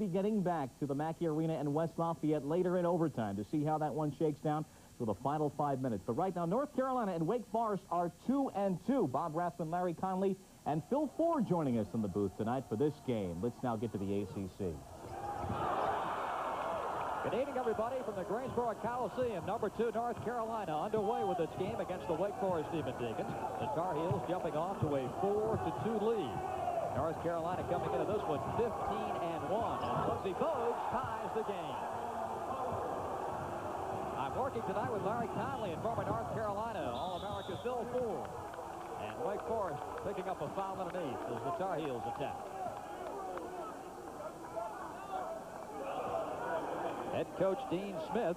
be getting back to the Mackey Arena in West Lafayette later in overtime to see how that one shakes down for the final 5 minutes. But right now, North Carolina and Wake Forest are 2-2. Bob Rathman, Larry Conley, and Phil Ford joining us in the booth tonight for this game. Let's now get to the ACC. Good evening, everybody, from the Greensboro Coliseum. Number 2, North Carolina, underway with its game against the Wake Forest Demon Deacons. The Tar Heels jumping off to a 4-2 lead. North Carolina coming into this one 15-1, and Muggsy Bogues ties the game. I'm working tonight with Larry Conley and former North Carolina All-America Phil Ford. And Wake Forest picking up a foul underneath as the Tar Heels attack. Head coach Dean Smith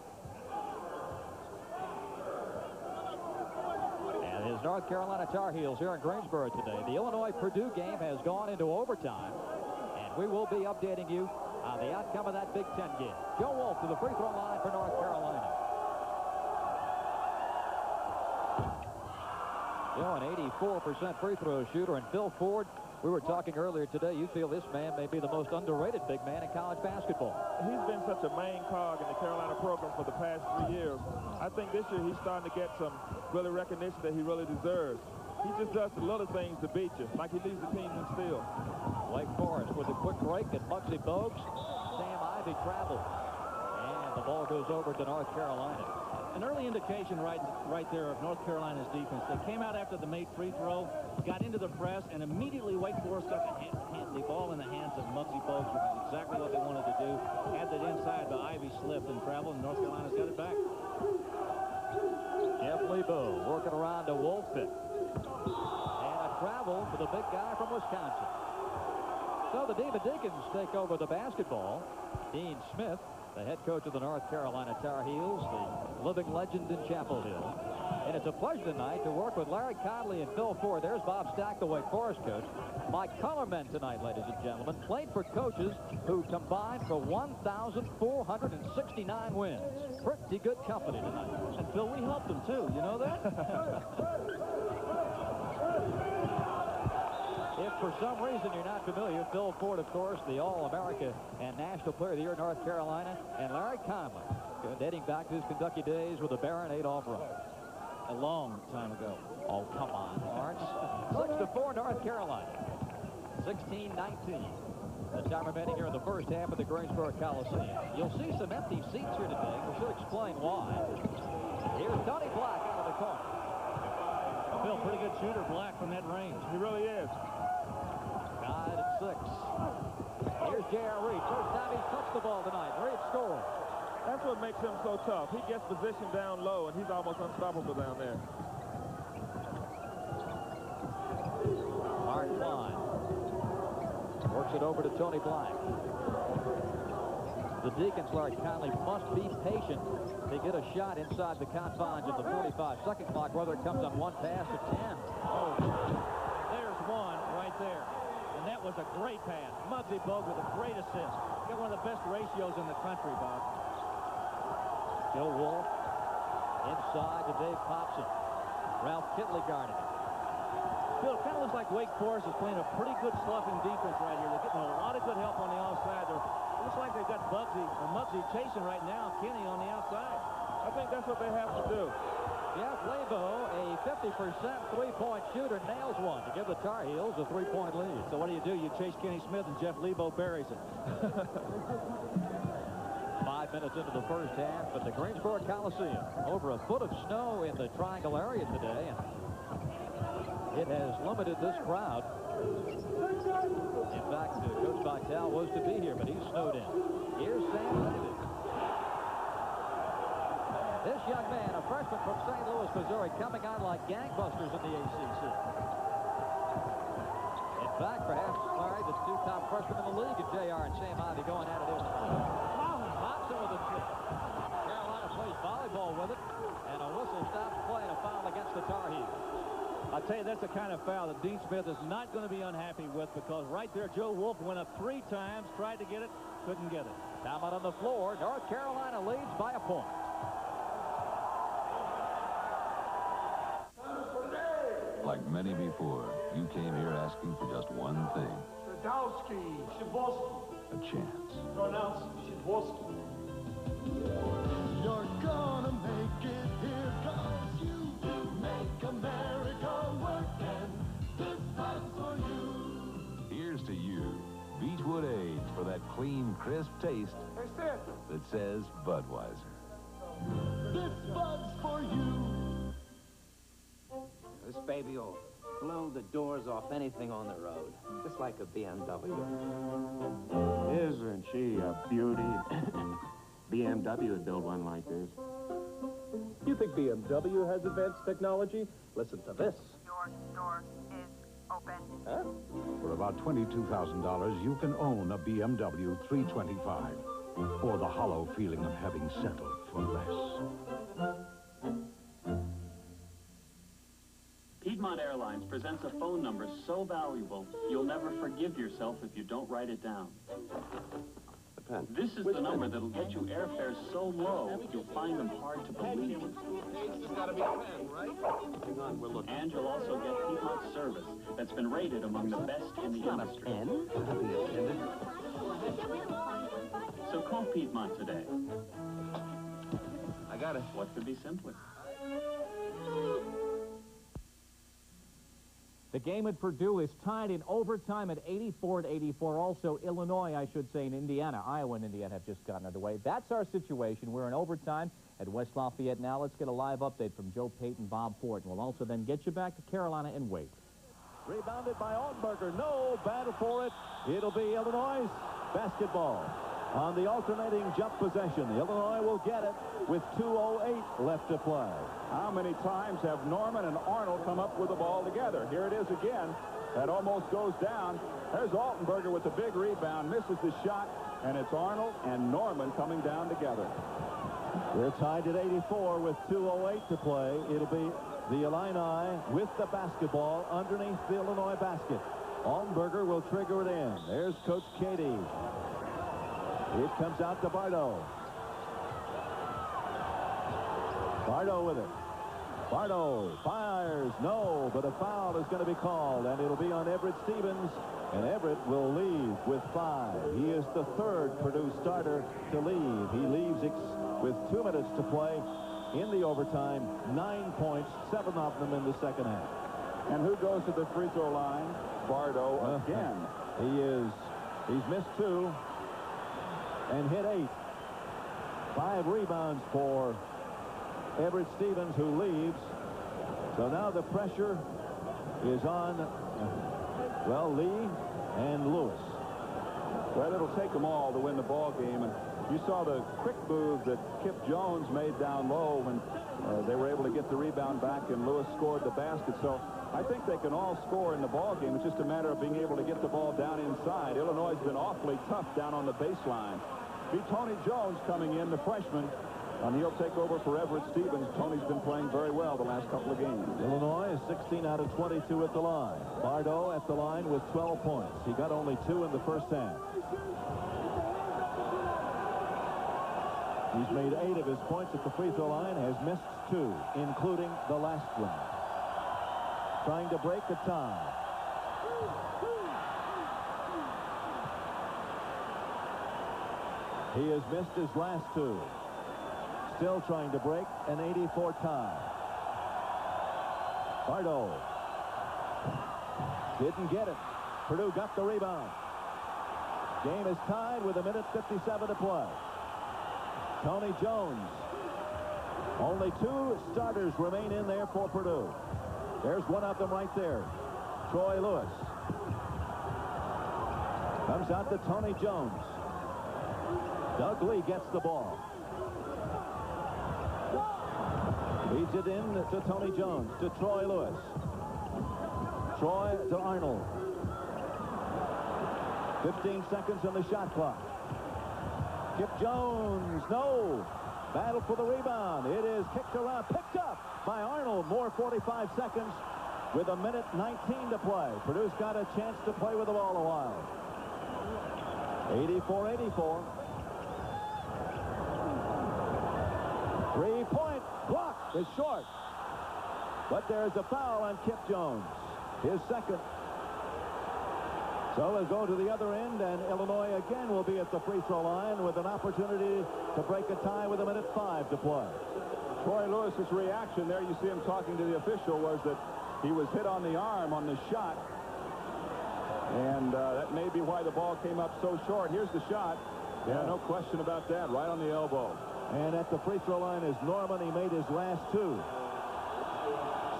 and his North Carolina Tar Heels here in Greensboro today. The Illinois-Purdue game has gone into overtime, and we will be updating you on the outcome of that Big Ten game. Joe Wolf to the free throw line for North Carolina. Joe, an 84% free throw shooter, and Phil Ford, we were talking earlier today, you feel this man may be the most underrated big man in college basketball. He's been such a main cog in the Carolina program for the past 3 years. I think this year he's starting to get some really recognition that he really deserves. He just does the little things to beat you, like he leaves the team in steel. Wake Forest with a quick break, and Muggsy Bogues. Sam Ivey travels, and the ball goes over to North Carolina. An early indication right there of North Carolina's defense. They came out after the made free throw, got into the press, and immediately Wake Forest got the ball in the hands of Muggsy Bogues, which is exactly what they wanted to do. Had that inside, but Ivy slipped and traveled, and North Carolina's got it back. Jeff Lebo working around to Wolfit. And a travel for the big guy from Wisconsin. So the Demon Deacons take over the basketball. Dean Smith, the head coach of the North Carolina Tar Heels, the living legend in Chapel Hill. And it's a pleasure tonight to work with Larry Conley and Phil Ford. There's Bob Stack, the Wake Forest coach. My colormen tonight, ladies and gentlemen, played for coaches who combined for 1,469 wins. Pretty good company tonight. And Phil, we helped them too. You know that? If for some reason you're not familiar, Phil Ford, of course, the All-America and National Player of the Year in North Carolina, and Larry Conley, dating back to his Kentucky days with the Baron Adolph Rupp. A long time ago. Oh, come on, Lawrence. 6-4 North Carolina. 16-19. The time remaining here in the first half of the Greensboro Coliseum. You'll see some empty seats here today. We should explain why. Here's Tony Black out of the corner. Phil, pretty good shooter, Black, from that range. He really is. Tied at 6. Here's J.R. Reed. First time he's touched the ball tonight. Reed scores. That's what makes him so tough. He gets positioned down low, and he's almost unstoppable down there. Mark Klein works it over to Tony Black. The Deacons, Larry Conley, must be patient to get a shot inside the confines of the 45-second clock, whether it comes on one pass or 10. Oh, there's one right there. And that was a great pass. Muggsy Bogues with a great assist. Got one of the best ratios in the country, Bob. Joe Wolf inside to Dave Popson. Ralph Kitley guarding it. Phil, it kind of looks like Wake Forest is playing a pretty good sloughing defense right here. They're getting a lot of good help on the outside. It looks like they've got Muggsy chasing right now, Kenny on the outside. I think that's what they have to do. Jeff Lebo, a 50% three-point shooter, nails one to give the Tar Heels a 3-point lead. So what do? You chase Kenny Smith, and Jeff Lebo buries it. 5 minutes into the first half at the Greensboro Coliseum. Over a foot of snow in the Triangle area today, and it has limited this crowd. In fact, Coach Vitale was to be here, but he's snowed in. Here's Sam Davis. This young man, a freshman from St. Louis, Missouri, coming on like gangbusters in the ACC. In fact, perhaps, Larry, the two top freshmen in the league, and J.R. and Sam Ivey going at it here. Hobson with a tip. Carolina plays volleyball with it, and a whistle stops play and a foul against the Tar Heels. I'll tell you, that's the kind of foul that Dean Smith is not going to be unhappy with, because right there, Joe Wolf went up 3 times, tried to get it, couldn't get it. Time out on the floor. North Carolina leads by a point. Like many before, you came here asking for just one thing. Sadowski, Shaboski, a chance. Pronounce Shidworski. You're gonna make it here, 'cause you make America work, and this fights for you. Here's to you, Beechwood Age, for that clean, crisp taste that says Budweiser. This Bud's for you. This baby will blow the doors off anything on the road, just like a BMW. Isn't she a beauty? BMW would build one like this. You think BMW has advanced technology? Listen to this. Your door is open. Huh? For about $22,000, you can own a BMW 325, or the hollow feeling of having settled for less. Piedmont Airlines presents a phone number so valuable, you'll never forgive yourself if you don't write it down. This is the number that'll get you airfares so low, you'll find them hard to believe. And you'll also get Piedmont service that's been rated among the best in the industry. So call Piedmont today. I got it. What could be simpler? The game at Purdue is tied in overtime at 84-84. Also, Illinois, I should say, in Indiana. Iowa and Indiana have just gotten underway. That's our situation. We're in overtime at West Lafayette now. Let's get a live update from Joe Payton, Bob Ford. We'll also then get you back to Carolina and Wake. Rebounded by Altenberger. No battle for it. It'll be Illinois basketball. On the alternating jump possession, Illinois will get it with 2:08 left to play. How many times have Norman and Arnold come up with the ball together? Here it is again. That almost goes down. There's Altenberger with the big rebound, misses the shot, and it's Arnold and Norman coming down together. We're tied at 84 with 2:08 to play. It'll be the Illini with the basketball underneath the Illinois basket. Altenberger will trigger it in. There's Coach Katie. It comes out to Bardo. Bardo with it. Bardo fires. No, but a foul is going to be called, and it'll be on Everett Stevens, and Everett will leave with 5. He is the third Purdue starter to leave. He leaves with 2 minutes to play in the overtime. 9 points, 7 of them in the second half. And who goes to the free throw line? Bardo again. He's missed 2 and hit 8. 5 rebounds for Everett Stevens, who leaves. So now the pressure is on, Lee and Lewis. Well, it'll take them all to win the ball game. And you saw the quick move that Kip Jones made down low when they were able to get the rebound back and Lewis scored the basket. So I think they can all score in the ball game. It's just a matter of being able to get the ball down inside. Illinois has been awfully tough down on the baseline. Be Tony Jones coming in, the freshman, and he'll take over for Everett Stevens. Tony's been playing very well the last couple of games. Illinois is 16 out of 22 at the line. Bardo at the line with 12 points. He got only 2 in the first half. He's made 8 of his points at the free throw line, has missed 2, including the last one. Trying to break the tie. He has missed his last 2. Still trying to break an 84 tie. Bardo didn't get it. Purdue got the rebound. Game is tied with 1:57 to play. Tony Jones. Only 2 starters remain in there for Purdue. There's one of them right there. Troy Lewis. Comes out to Tony Jones. Doug Lee gets the ball. Feeds it in to Tony Jones, to Troy Lewis. Troy to Arnold. 15 seconds on the shot clock. Kip Jones, no. Battle for the rebound. It is kicked around, picked up by Arnold. More 45 seconds with 1:19 to play. Purdue's got a chance to play with the ball a while. 84-84. 3-point block is short. But there's a foul on Kip Jones. His second. So we'll go to the other end, and Illinois again will be at the free throw line with an opportunity to break a tie with 1:05 to play. Troy Lewis's reaction there, you see him talking to the official, was that he was hit on the arm on the shot. And that may be why the ball came up so short. Here's the shot. Yeah, no question about that. Right on the elbow. And at the free throw line is Norman. He made his last two.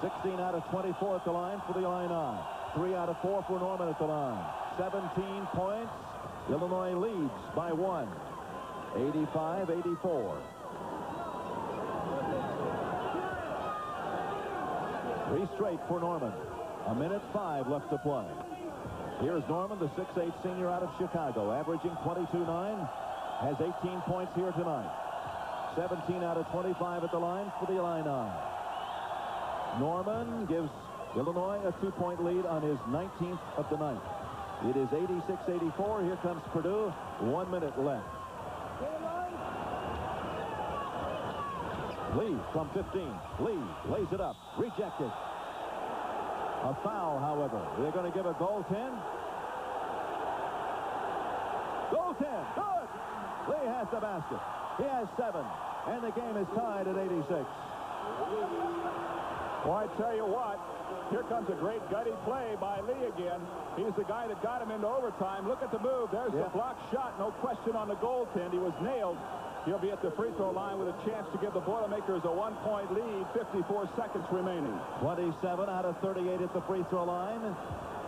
16 out of 24 at the line for the Illini. 3 out of 4 for Norman at the line. 17 points. Illinois leads by 1. 85-84. 3 straight for Norman. 1:05 left to play. Here's Norman, the 6'8" senior out of Chicago, averaging 22-9. Has 18 points here tonight. 17 out of 25 at the line for the Illini. Norman gives Illinois a 2-point lead on his 19th of the night. It is 86-84. Here comes Purdue. 1 minute left. Lee from 15. Lee lays it up. Rejected. A foul, however. They're going to give a goaltend. Goaltend. Good. Lee has the basket. He has 7. And the game is tied at 86. Well, I tell you what, here comes a great gutty play by Lee again. He's the guy that got him into overtime. Look at the move. There's the block shot. No question on the goaltend. He was nailed. He'll be at the free throw line with a chance to give the Boilermakers a 1-point lead. 54 seconds remaining. 27 out of 38 at the free throw line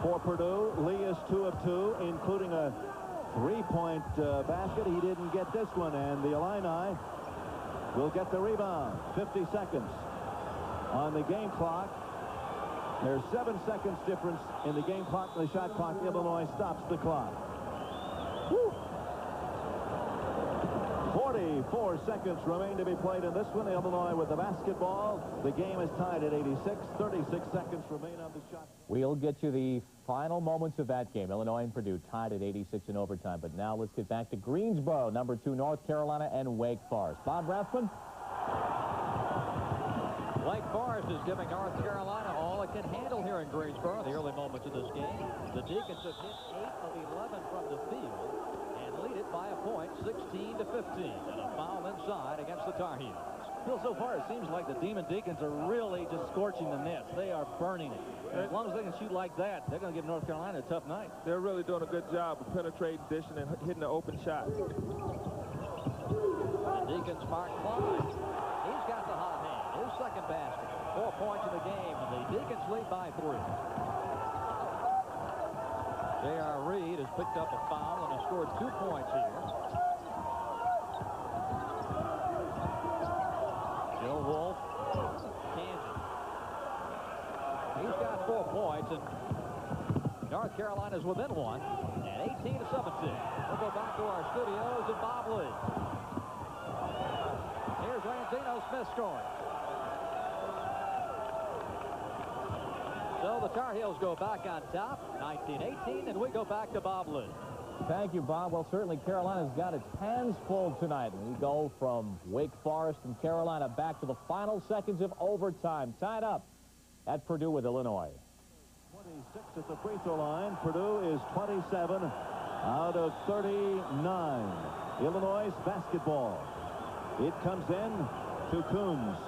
for Purdue. Lee is 2 of 2, including a 3-point basket. He didn't get this one, and the Illini will get the rebound. 50 seconds on the game clock. There's 7 seconds difference in the game clock and the shot clock. Illinois stops the clock. Woo! 44 seconds remain to be played in this one. Illinois with the basketball. The game is tied at 86. 36 seconds remain on the shot. We'll get you the final moments of that game. Illinois and Purdue tied at 86 in overtime. But now let's get back to Greensboro, number 2, North Carolina, and Wake Forest. Bob Rathman. Wake Forest is giving North Carolina all it can handle here in Greensboro. The early moments of this game. The Deacons have hit 8 of 11 from the field and lead it by a point, 16-15. And a foul inside against the Tar Heels. Well, so far it seems like the Demon Deacons are really just scorching the nets. They are burning it. And as long as they can shoot like that, they're going to give North Carolina a tough night. They're really doing a good job of penetrating, dishing, and hitting the open shots. The Deacons mark Klein. He's got the hot hand. His second basket. 4 points in the game, and the Deacons lead by 3. J.R. Reed has picked up a foul and has scored 2 points here. Joe Wolf, Kansas. He's got 4 points, and North Carolina's within 1 at 18-17. We'll go back to our studios and Bob Lee. Here's Ransino Smith scoring. So the Tar Heels go back on top, 19-18, and we go back to Bob Lee. Thank you, Bob. Well, certainly Carolina's got its hands full tonight. We go from Wake Forest and Carolina back to the final seconds of overtime. Tied up at Purdue with Illinois. 26 at the free throw line. Purdue is 27 out of 39. Illinois basketball. It comes in to Coons.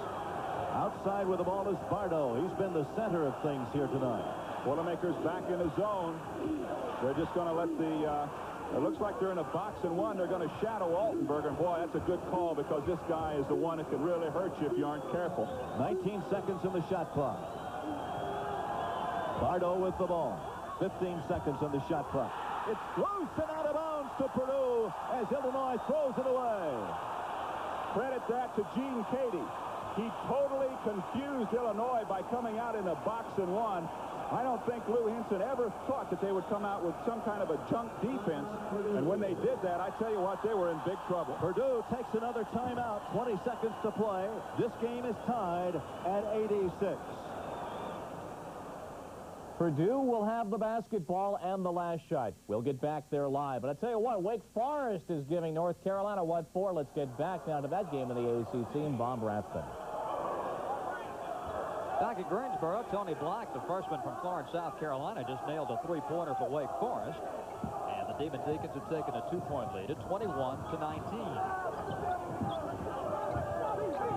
Outside with the ball is Bardo. He's been the center of things here tonight. Boilermakers back in the zone. They're just going to let the... it looks like they're in a box and one. They're going to shadow Altenberg. And, boy, that's a good call because this guy is the one that can really hurt you if you aren't careful. 19 seconds in the shot clock. Bardo with the ball. 15 seconds on the shot clock. It's loose and out of bounds to Purdue as Illinois throws it away. Credit that to Gene Cady. He totally confused Illinois by coming out in a box and one. I don't think Lou Henson ever thought that they would come out with some kind of a junk defense. And when they did that, I tell you what, they were in big trouble. Purdue takes another timeout. 20 seconds to play. This game is tied at 86. Purdue will have the basketball and the last shot. We'll get back there live. But I tell you what, Wake Forest is giving North Carolina what for. Let's get back now to that game of the ACC and Bob Rathman. Back at Greensboro, Tony Black, the freshman from Florence, South Carolina, just nailed a three-pointer for Wake Forest. And the Demon Deacons have taken a 2-point lead at 21-19.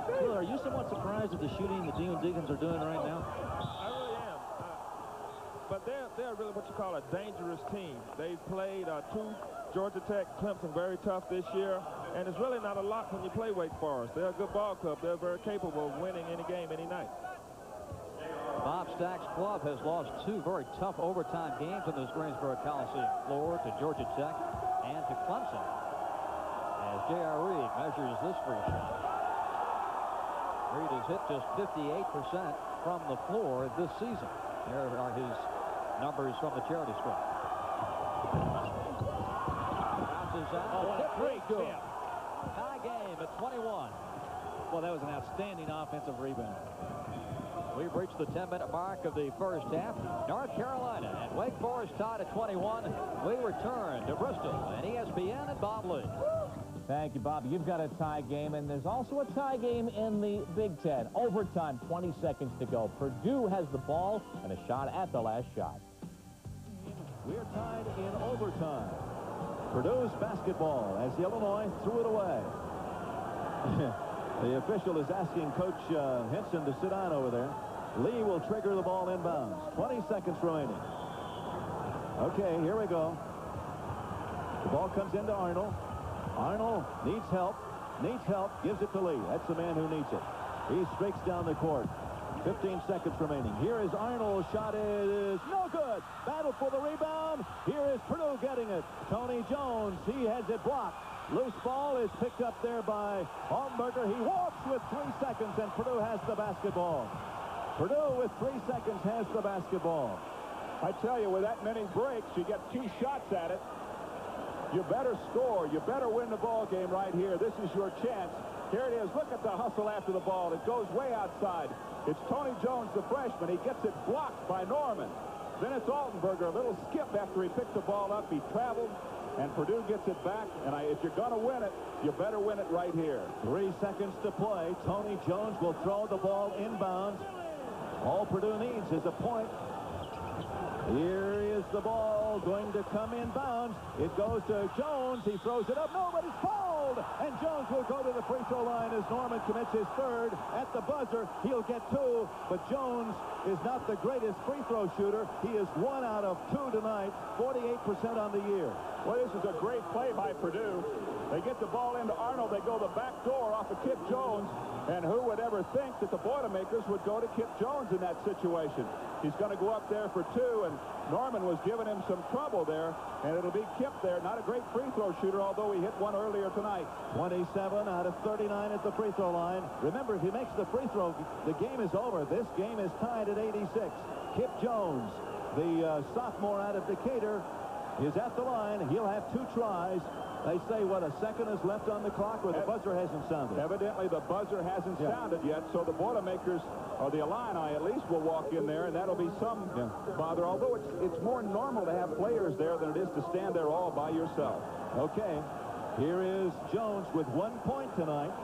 Bill, are you somewhat surprised at the shooting the Demon Deacons are doing right now? I really am. But they're really what you call a dangerous team. They've played two Georgia Tech, Clemson very tough this year. And it's really not a lot when you play Wake Forest. They're a good ball club. They're very capable of winning any game, any night. Bob Stack's club has lost two very tough overtime games on this Greensboro Coliseum floor to Georgia Tech and to Clemson. As J.R. Reed measures this free shot. Reed has hit just 58% from the floor this season. There are his numbers from the charity stripe. Bounces out. Great good. Tie game at 21. Well, that was an outstanding offensive rebound. We've reached the 10-minute mark of the first half. North Carolina and Wake Forest tied at 21. We return to Bristol and ESPN and Bob Lee. Thank you, Bob. You've got a tie game, and there's also a tie game in the Big Ten. Overtime, 20 seconds to go. Purdue has the ball and a shot at the last shot. We're tied in overtime. Purdue's basketball as Illinois threw it away. The official is asking Coach Henson to sit down over there. Lee will trigger the ball inbounds. 20 seconds remaining. Okay, here we go. The ball comes into Arnold. Arnold needs help. Gives it to Lee. That's the man who needs it. He streaks down the court. 15 seconds remaining. Here is Arnold's shot. It is no good. Battle for the rebound. Here is Purdue getting it. Tony Jones. He has it blocked. Loose ball is picked up there by Altenberger. He walks with 3 seconds, and Purdue has the basketball. Purdue with 3 seconds has the basketball. I tell you, with that many breaks, you get 2 shots at it. You better score. You better win the ball game right here. This is your chance. Here it is. Look at the hustle after the ball. It goes way outside. It's Tony Jones, the freshman. He gets it blocked by Norman. Then it's Altenberger. A little skip after he picked the ball up. He traveled, and Purdue gets it back. And if you're going to win it, you better win it right here. 3 seconds to play. Tony Jones will throw the ball inbounds. All Purdue needs is a point. Here is the ball going to come inbounds. It goes to Jones. He throws it up. Nobody's fouled. And Jones will go to the free throw line as Norman commits his third. At the buzzer, he'll get 2. But Jones is not the greatest free throw shooter. He is 1 out of 2 tonight. 48% on the year. Well, this is a great play by Purdue. They get the ball into Arnold. They go the back door off of Kip Jones. And who would ever think that the Boilermakers would go to Kip Jones in that situation? He's going to go up there for 2, and Norman was giving him some trouble there, and it'll be Kip there. Not a great free throw shooter, although he hit one earlier tonight. 27 out of 39 at the free throw line. Remember, if he makes the free throw, the game is over. This game is tied at 86. Kip Jones, the sophomore out of Decatur, is at the line. He'll have 2 tries. They say, what, a second is left on the clock, or the buzzer hasn't sounded? Evidently, the buzzer hasn't sounded yet, so the Boilermakers, or the Illini at least, will walk in there, and that'll be some bother. Although it's more normal to have players there than it is to stand there all by yourself. Okay, here is Jones with 1 point tonight.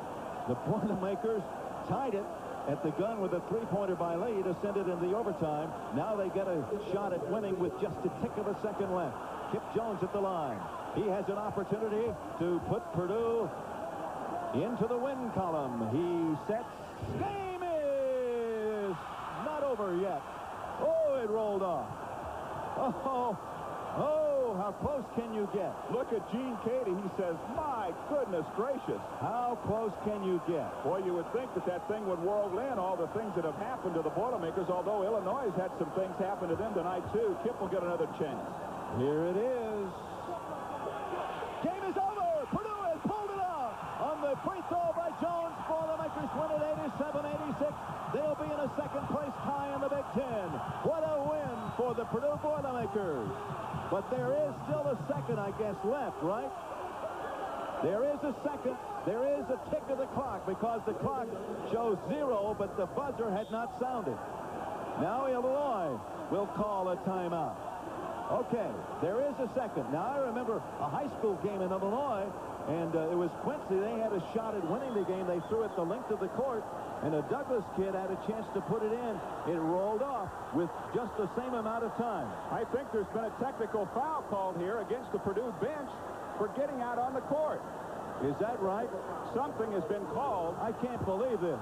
The Boilermakers tied it at the gun with a 3-pointer by Lee to send it in the overtime. Now they get a shot at winning with just a tick of a second left. Kip Jones at the line. He has an opportunity to put Purdue into the win column. He sets. Game is not over yet. Oh, it rolled off. Oh, how close can you get? Look at Gene Cady. He says, my goodness gracious. How close can you get? Boy, you would think that that thing would whirl in, all the things that have happened to the Boilermakers, although Illinois has had some things happen to them tonight, too. Kip will get another chance. Here it is. Game is over. Purdue has pulled it out on the free throw by Jones. Boilermakers win at 87-86. They'll be in a second-place tie in the Big Ten. What a win for the Purdue Boilermakers. But there is still a second, I guess, left, right? There is a second. There is a tick of the clock because the clock shows 0, but the buzzer had not sounded. Now Illinois will call a timeout. Okay, there is a second. Now, I remember a high school game in Illinois, and it was Quincy. They had a a shot at winning the game. They threw it the length of the court, and a Douglas kid had a chance to put it in. It rolled off with just the same amount of time. I think there's been a technical foul called here against the Purdue bench for getting out on the court. Is that right? Something has been called. I can't believe this.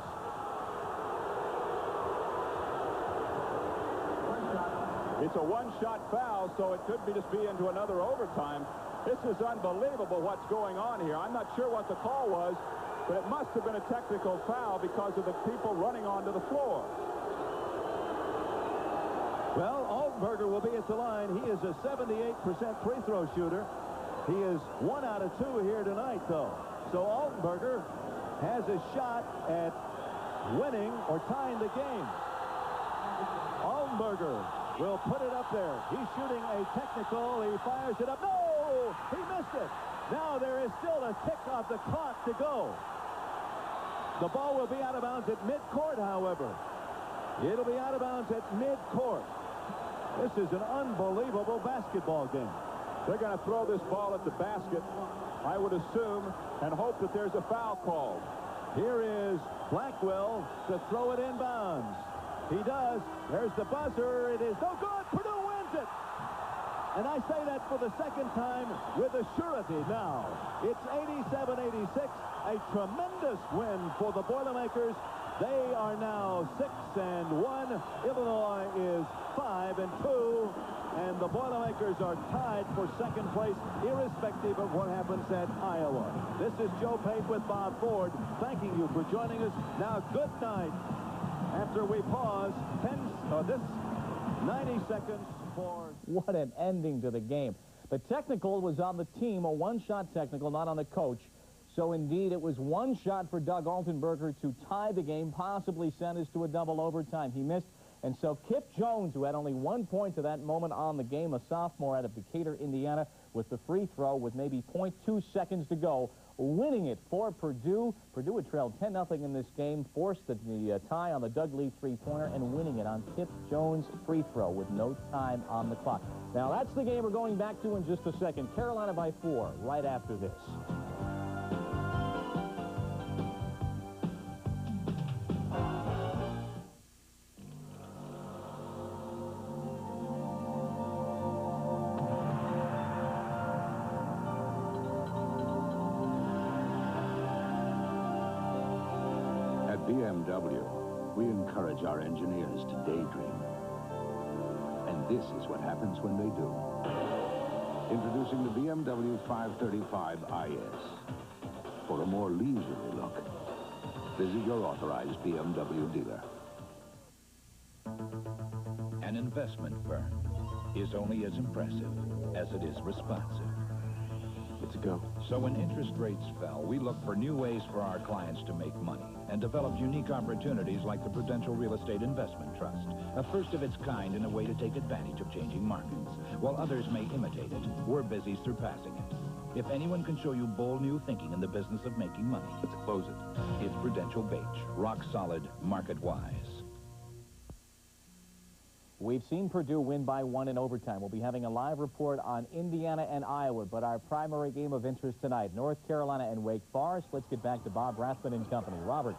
It's a one-shot foul, so it could just be into another overtime. This is unbelievable what's going on here. I'm not sure what the call was, but it must have been a technical foul because of the people running onto the floor. Well, Altenberger will be at the line. He is a 78% free throw shooter. He is 1 out of 2 here tonight, though. So Altenberger has a shot at winning or tying the game. Altenberger will put it up there. He's shooting a technical. He fires it up. No! He missed it. Now there is still a tick off the clock to go. The ball will be out of bounds at midcourt, however. It'll be out of bounds at midcourt. This is an unbelievable basketball game. They're going to throw this ball at the basket, I would assume, and hope that there's a foul called. Here is Blackwell to throw it inbounds. He does. There's the buzzer. It is no good. Purdue wins it. And I say that for the second time with a surety now. It's 87-86, a tremendous win for the Boilermakers. They are now 6-1. Illinois is 5-2. And the Boilermakers are tied for second place, irrespective of what happens at Iowa. This is Joe Pate with Bob Ford, thanking you for joining us. Now, good night. After we pause, this 90 seconds for... What an ending to the game. The technical was on the team, a one-shot technical, not on the coach. So, indeed, it was one shot for Doug Altenberger to tie the game, possibly send us to a double overtime. He missed. And so Kip Jones, who had only 1 point to that moment on the game, a sophomore out of Decatur, Indiana, with the free throw with maybe 0.2 seconds to go, winning it for Purdue. Purdue had trailed 10-0 in this game, forced the tie on the Doug Lee three-pointer, and winning it on Kip Jones' free throw with no time on the clock. Now, that's the game we're going back to in just a second. Carolina by 4 right after this. BMW, we encourage our engineers to daydream. And this is what happens when they do. Introducing the BMW 535 IS. For a more leisurely look, visit your authorized BMW dealer. An investment firm is only as impressive as it is responsive. Let's go. So when interest rates fell, we looked for new ways for our clients to make money and developed unique opportunities like the Prudential Real Estate Investment Trust, a first of its kind in a way to take advantage of changing markets. While others may imitate it, we're busy surpassing it. If anyone can show you bold new thinking in the business of making money, let's close it. It's Prudential Bache, rock solid, market-wise. We've seen Purdue win by 1 in overtime. We'll be having a live report on Indiana and Iowa, but our primary game of interest tonight, North Carolina and Wake Forest. Let's get back to Bob Rathbun and company. Robert.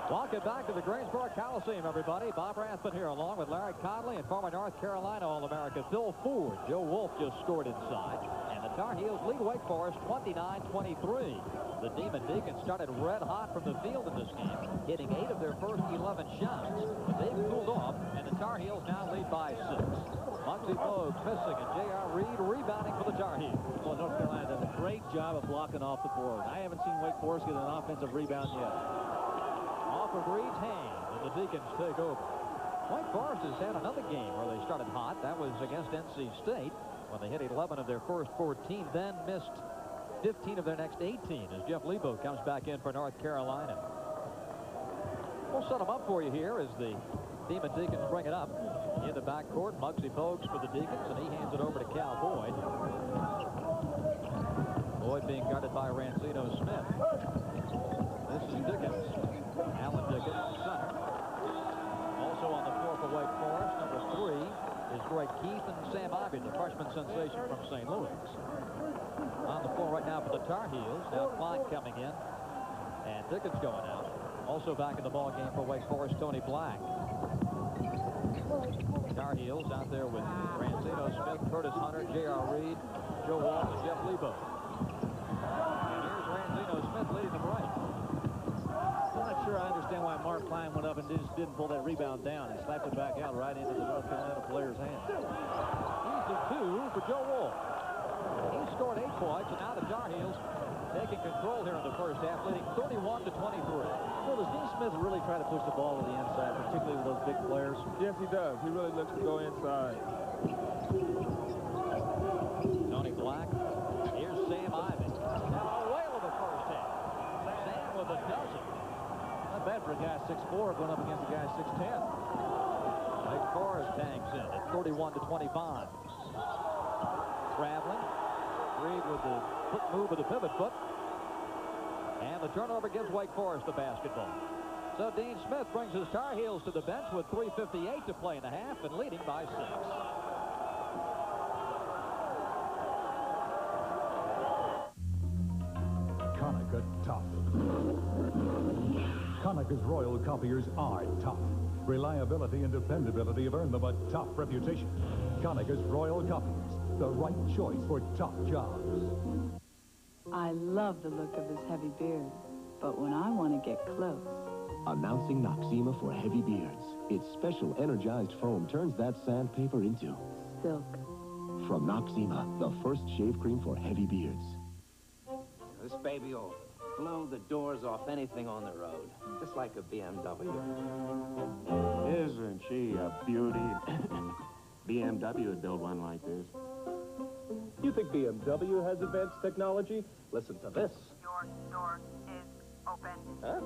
Welcome back to the Greensboro Coliseum, everybody. Bob Rathbun here along with Larry Conley and former North Carolina All-America Phil Ford. Joe Wolf just scored inside. And the Tar Heels lead Wake Forest 29-23. The Demon Deacons started red hot from the field in this game, hitting 8 of their first 11 shots. But they've cooled off, and the Tar Heels now lead by 6. Muggsy Bogues missing, and J.R. Reed rebounding for the Tar Heels. Well, North Carolina does a great job of blocking off the board. I haven't seen Wake Forest get an offensive rebound yet. Off of Reed's hand, and the Deacons take over. Wake Forest has had another game where they started hot. That was against NC State when they hit 11 of their first 14, then missed 15 of their next 18 as Jeff Lebo comes back in for North Carolina. We'll set them up for you here as the Demon Deacons bring it up. In the backcourt, Muggsy Bogues for the Deacons, and he hands it over to Cal Boyd. Boyd being guarded by Rancino Smith. This is Dickens. Alan Dickens, center. Also on the floor for Wake Forest, number 3 is Greg Keith and Sam Ivey, the freshman sensation from St. Louis. On the floor right now now for the Tar Heels. Now Klein coming in. And Dickens going out. Also back in the ball game for Wake Forest, Tony Black. Tar Heels out there with Rancino Smith, Curtis Hunter, J.R. Reed, Joe Wall, and Jeff Lebo. And here's Rancino Smith leading the break. I'm not sure I understand why Mark Klein went up and just didn't pull that rebound down and slapped it back out right into the North Carolina player's hand. Easy 2 for Joe Wall. He scored 8 points, and now the Tar Heels taking control here in the first half, leading 31-23. Well, does Dean Smith really try to push the ball to the inside, particularly with those big players? Yes, he does. He really looks to go inside. Tony Black. Here's Sam Ivey. Now a whale of a first half. Sam with a dozen. Not bad for a guy 6'4" going up against a guy 6'10". Wake Forest tanks in at 31-25. Traveling. Reed with the foot move with the pivot foot. And the turnover gives Wake Forest the basketball. So Dean Smith brings his Tar Heels to the bench with 3:58 to play in the half and leading by 6. Konica tough. Konica's Royal Copiers are tough. Reliability and dependability have earned them a tough reputation. Konica's Royal Copiers, the right choice for tough jobs. I love the look of his heavy beard, but when I want to get close... Announcing Noxzema for heavy beards. Its special energized foam turns that sandpaper into... silk. From Noxzema, the first shave cream for heavy beards. This baby will blow the doors off anything on the road, just like a BMW. Isn't she a beauty? BMW would build one like this. You think BMW has advanced technology? Listen to this. Your door is open. Huh?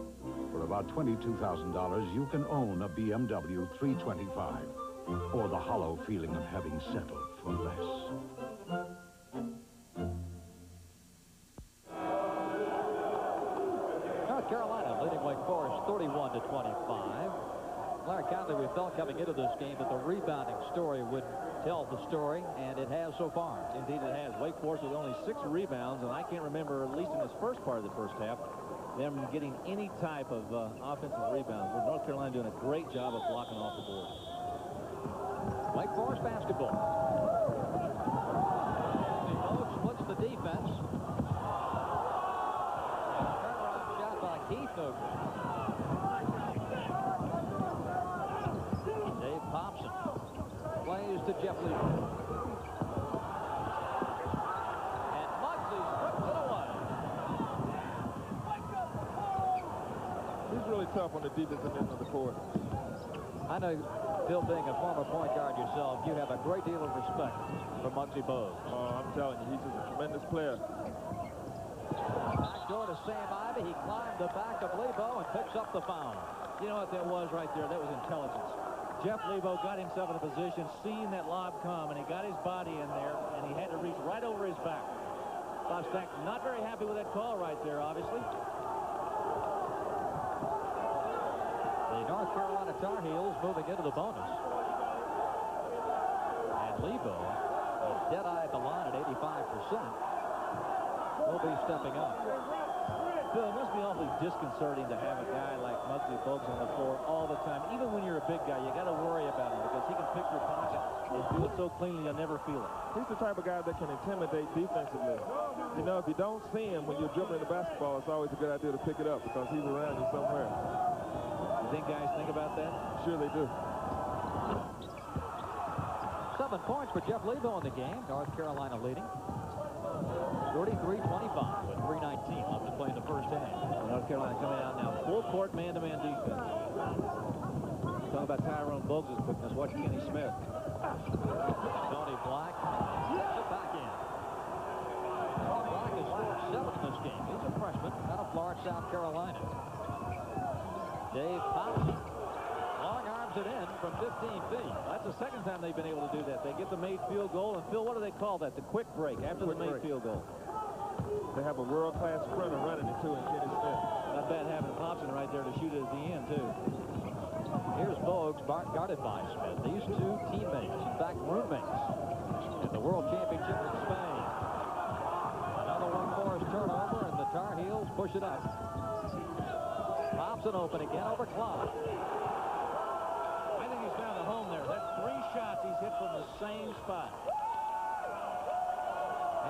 For about $22,000, you can own a BMW 325, or the hollow feeling of having settled for less. North Carolina leading Wake Forest 31-25. Larry Conley, we felt coming into this game that the rebounding story would tell the story, and it has so far. Indeed, it has. Wake Forest with only 6 rebounds, and I can't remember, at least in this first part of the first half, them getting any type of offensive rebounds. With North Carolina doing a great job of blocking off the board. Wake Forest basketball. Oak splits the defense. Turnaround shot by Keith Oak. Dave Thompson plays to Jeff Lee. And Muggsy strips it away. He's really tough on the defensive end of the court. I know, Bill, being a former point guard yourself, you have a great deal of respect for Muggsy Bogues. Oh, I'm telling you, he's just a tremendous player. Back door to Sam Ivey. He climbed the back of Lebo and picks up the foul. You know what that was right there? That was intelligence. Jeff Lebo got himself in a position, seeing that lob come, and he got his body in there, and he had to reach right over his back. Bob Stack not very happy with that call right there, obviously. The North Carolina Tar Heels moving into the bonus. And Lebo, a dead-eye at the line at 85%, will be stepping up. Bill, it must be awfully disconcerting to have a guy like Muggsy Bogues on the floor all the time. Even when you're a big guy, you got to worry about him because he can pick your pocket and do it so cleanly you'll never feel it. He's the type of guy that can intimidate defensively. You know, if you don't see him when you're dribbling the basketball, it's always a good idea to pick it up because he's around you somewhere. You think guys think about that? Sure they do. 7 points for Jeff Lebo in the game. North Carolina leading 33-25 with 3:19 left to play in the first half. North Carolina coming out now. Full-court man-to-man defense. Talking about Tyrone Bogues' quickness. Watch Kenny Smith. Tony Black gets it back in. Black has scored 7 in this game. He's a freshman out of Florence, South Carolina. Dave Thompson long arms it in from 15 feet. That's the second time they've been able to do that. They get the made field goal, and Phil, what do they call that? The quick break after the made field goal. They have a world-class sprinter running it, too, in Kenny Smith. Not bad having Thompson right there to shoot it at the end, too. Here's Bogues guarded by Smith. These two teammates, in fact, roommates, in the World Championship in Spain. Another Wake Forest Tar Heels push it up. Thompson open again over Klein. I think he's found a home there. That's 3 shots he's hit from the same spot.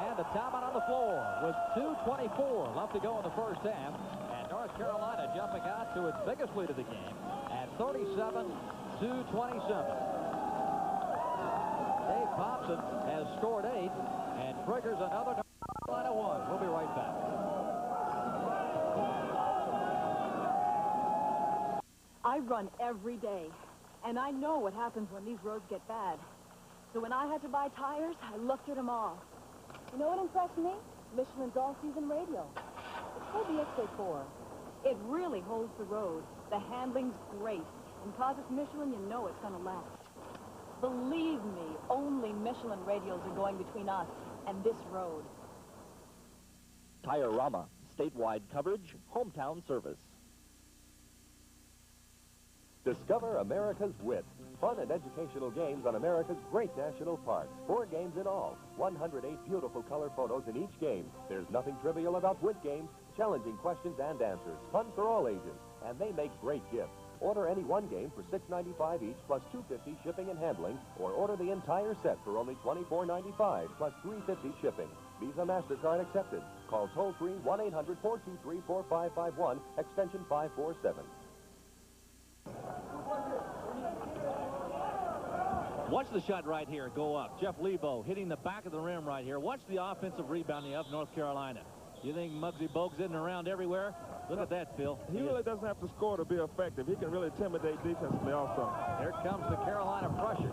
And the timeout on the floor with 2:24 left to go in the first half. And North Carolina jumping out to its biggest lead of the game at 37-27. Dave Thompson has scored 8 and triggers another North Carolina 1. We'll be right back. I run every day, and I know what happens when these roads get bad. So when I had to buy tires, I looked at them all. You know what impressed me? Michelin's all-season radio. It's called the XA4. It really holds the road. The handling's great. And because it's Michelin, you know it's going to last. Believe me, only Michelin radials are going between us and this road. Tire-Rama, statewide coverage, hometown service. Discover America's Wit. Fun and educational games on America's great national parks. 4 games in all. 108 beautiful color photos in each game. There's nothing trivial about Wit games. Challenging questions and answers. Fun for all ages. And they make great gifts. Order any one game for $6.95 each plus $2.50 shipping and handling, or order the entire set for only $24.95 plus $3.50 shipping. Visa MasterCard accepted. Call toll-free 1-800-423-4551, extension 547. Watch the shot right here go up. Jeff Lebo hitting the back of the rim right here. Watch the offensive rebounding of North Carolina. You think Muggsy Bogues isn't around everywhere? Look at that, Phil. He really doesn't have to score to be effective. He can really intimidate defensively also. Here comes the Carolina pressure.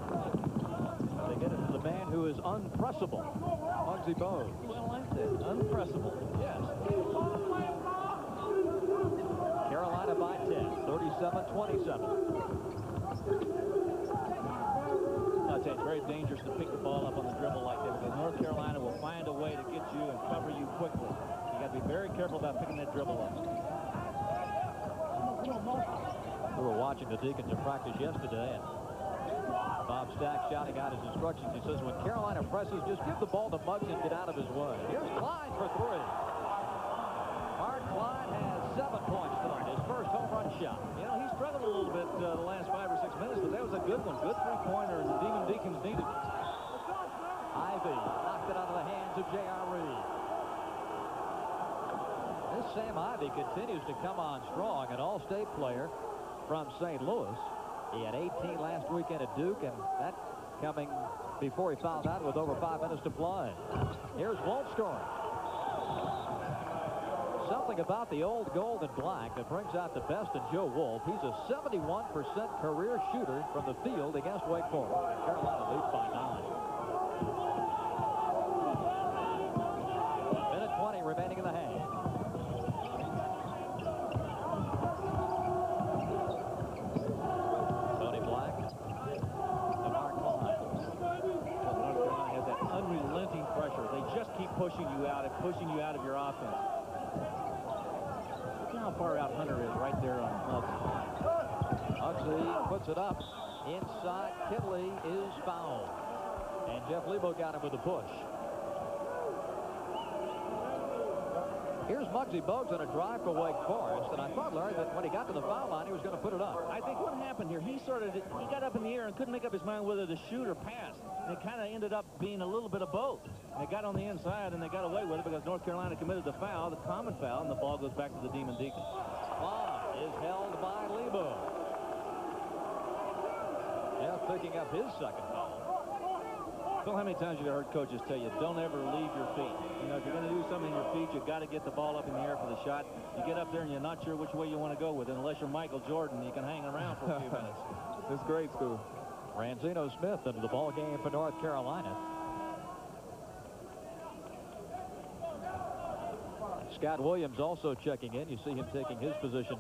They get it to the man who is unpressable, Muggsy Bogues. Well, I like that. Unpressable. Yes. Carolina by 10, 37-27. I'll tell you, it's very dangerous to pick the ball up on the dribble like that because North Carolina will find a way to get you and cover you quickly. You got to be very careful about picking that dribble up. We were watching the Deacons in practice yesterday, and Bob Stack shouting out his instructions. He says, when Carolina presses, just give the ball to Muggs and get out of his way. Here's Klein for 3. Mark Klein has 7 points tonight, his first home run shot. You know, he struggled a little bit the last 5 or 6 minutes, but that was a good one. Good three-pointer, and the Demon Deacons needed it. Ivy knocked it out of the hands of J.R. Reed. This Sam Ivy continues to come on strong, an all-state player from St. Louis. He had 18 last weekend at Duke, and that coming before he fouled out with over 5 minutes to play. Here's Wolf scoring. Something about the old gold and black that brings out the best in Joe Wolf. He's a 71% career shooter from the field against Wake Forest. Carolina leads by 9. Minute 20 remaining in the half. Tony Black to Mark Klein. North Carolina has that unrelenting pressure. They just keep pushing you out and pushing you out of your offense. How far out Hunter is right there on Muggsy. Muggsy puts it up inside. Kinley is fouled, and Jeff Lebo got him with a push. Here's Muggsy Bogues on a drive for Wake Forest, and I thought, Larry, that when he got to the foul line, he was going to put it up. I think what happened here, he got up in the air and couldn't make up his mind whether to shoot or pass. And it kind of ended up being a little bit of both. They got on the inside, and they got away with it because North Carolina committed the foul, the common foul, and the ball goes back to the Demon Deacons. Ball is held by Lebo. Jeff picking up his second foul. Phil, how many times have you heard coaches tell you, don't ever leave your feet? You know, if you're going to do something in your feet, you've got to get the ball up in the air for the shot. You get up there and you're not sure which way you want to go with it. Unless you're Michael Jordan, you can hang around for a few minutes. It's grade school. Ranzino Smith into the ball game for North Carolina. Scott Williams also checking in. You see him taking his position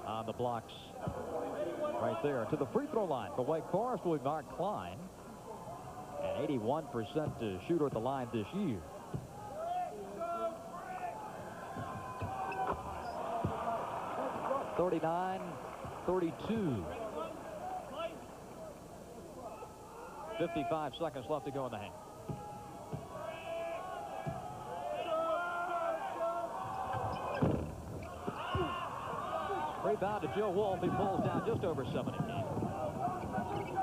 on the blocks right there. To the free throw line for Wake Forest will be Mark Klein. An 81% shooter at the line this year. (39-32). 55 seconds left to go in the half. Rebound to Joe Wolf. He pulls down just over 70 feet.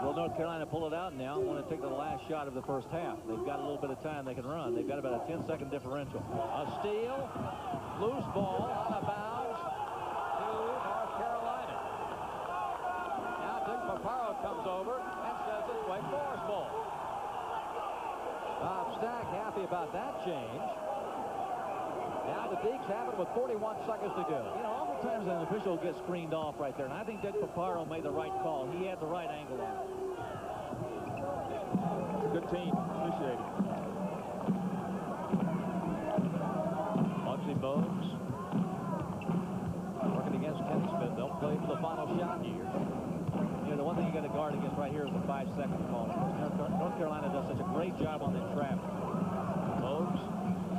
Well, North Carolina pull it out now. Want to take the last shot of the first half. They've got a little bit of time they can run. They've got about a 10-second differential. A steal. Loose ball out of bounds to North Carolina. Now Dick Paparo comes over and says it's Wake Forest ball. Bob Stack happy about that change. Now the Deacs have it with 41 seconds to go. You know, oftentimes an official gets screened off right there, and I think Dick Paparo made the right call. He had the right angle on it. Good team. Appreciate it. Muggsy Bogues working against Kenny Smith. They'll play for the final shot here. You know, the one thing you got to guard against right here is the 5-second call. North Carolina does such a great job on the traffic. Bogues,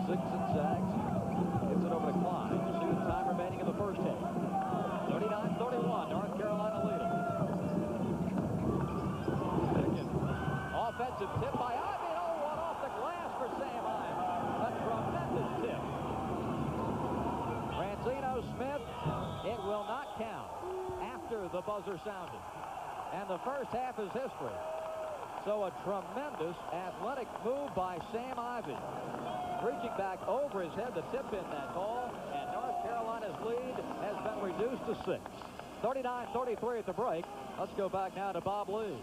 6 and sags. Gets it over to Klein. You see the time remaining in the first half. 39-31, North Carolina leading. Second. Offensive tip by Ivey. Oh, one off the glass for Sam Ivey. A tremendous tip. Franzino Smith, it will not count after the buzzer sounded. And the first half is history. So a tremendous athletic move by Sam Ivey. Reaching back over his head to tip in that ball, and North Carolina's lead has been reduced to 6. 39-33 at the break. Let's go back now to Bob Lee.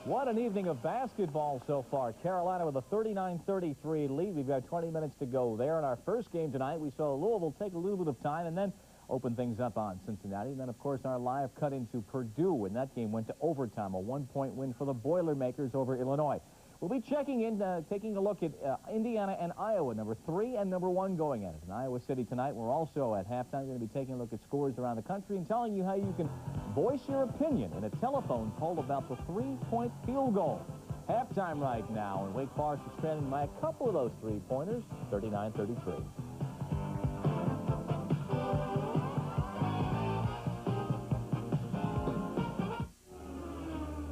What an evening of basketball so far. Carolina with a 39-33 lead. We've got 20 minutes to go there. In our first game tonight, we saw Louisville take a little bit of time and then open things up on Cincinnati. And then, of course, our live cut into Purdue, and that game went to overtime, a 1-point win for the Boilermakers over Illinois. We'll be checking in, taking a look at Indiana and Iowa, number 3 and number 1 going at it. In Iowa City tonight, we're also at halftime going to be taking a look at scores around the country and telling you how you can voice your opinion in a telephone poll about the 3-point field goal. Halftime right now, and Wake Forest is trailing by a couple of those 3-pointers, 39-33.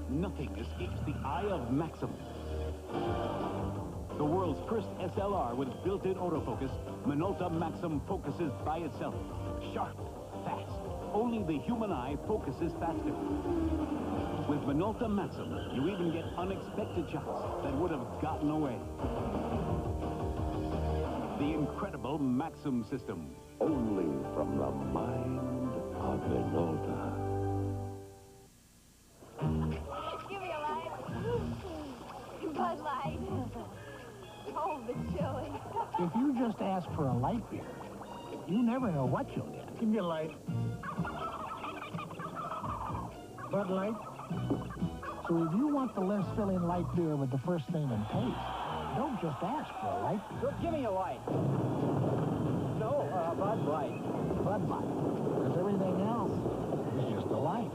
Nothing escapes the eye of Maxim. The world's first SLR with built-in autofocus, Minolta Maxim focuses by itself. Sharp, fast. Only the human eye focuses faster. With Minolta Maxim, you even get unexpected shots that would have gotten away. The incredible Maxim system. Only from the mind of Minolta. Give me a light. Bud Light. Oh, the chili. If you just ask for a light beer, you never know what you'll get. Give me a light. Bud Light. So if you want the less filling light beer with the first name and taste, don't just ask for a light beer. Well, give me a light. No, Bud Light. Bud Light. Because everything else is just a light.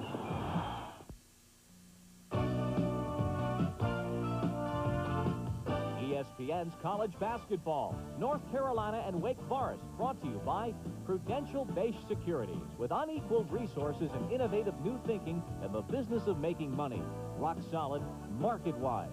ESPN's college basketball. North Carolina and Wake Forest, brought to you by Prudential-based securities with unequaled resources and innovative new thinking in the business of making money. Rock solid, market-wise.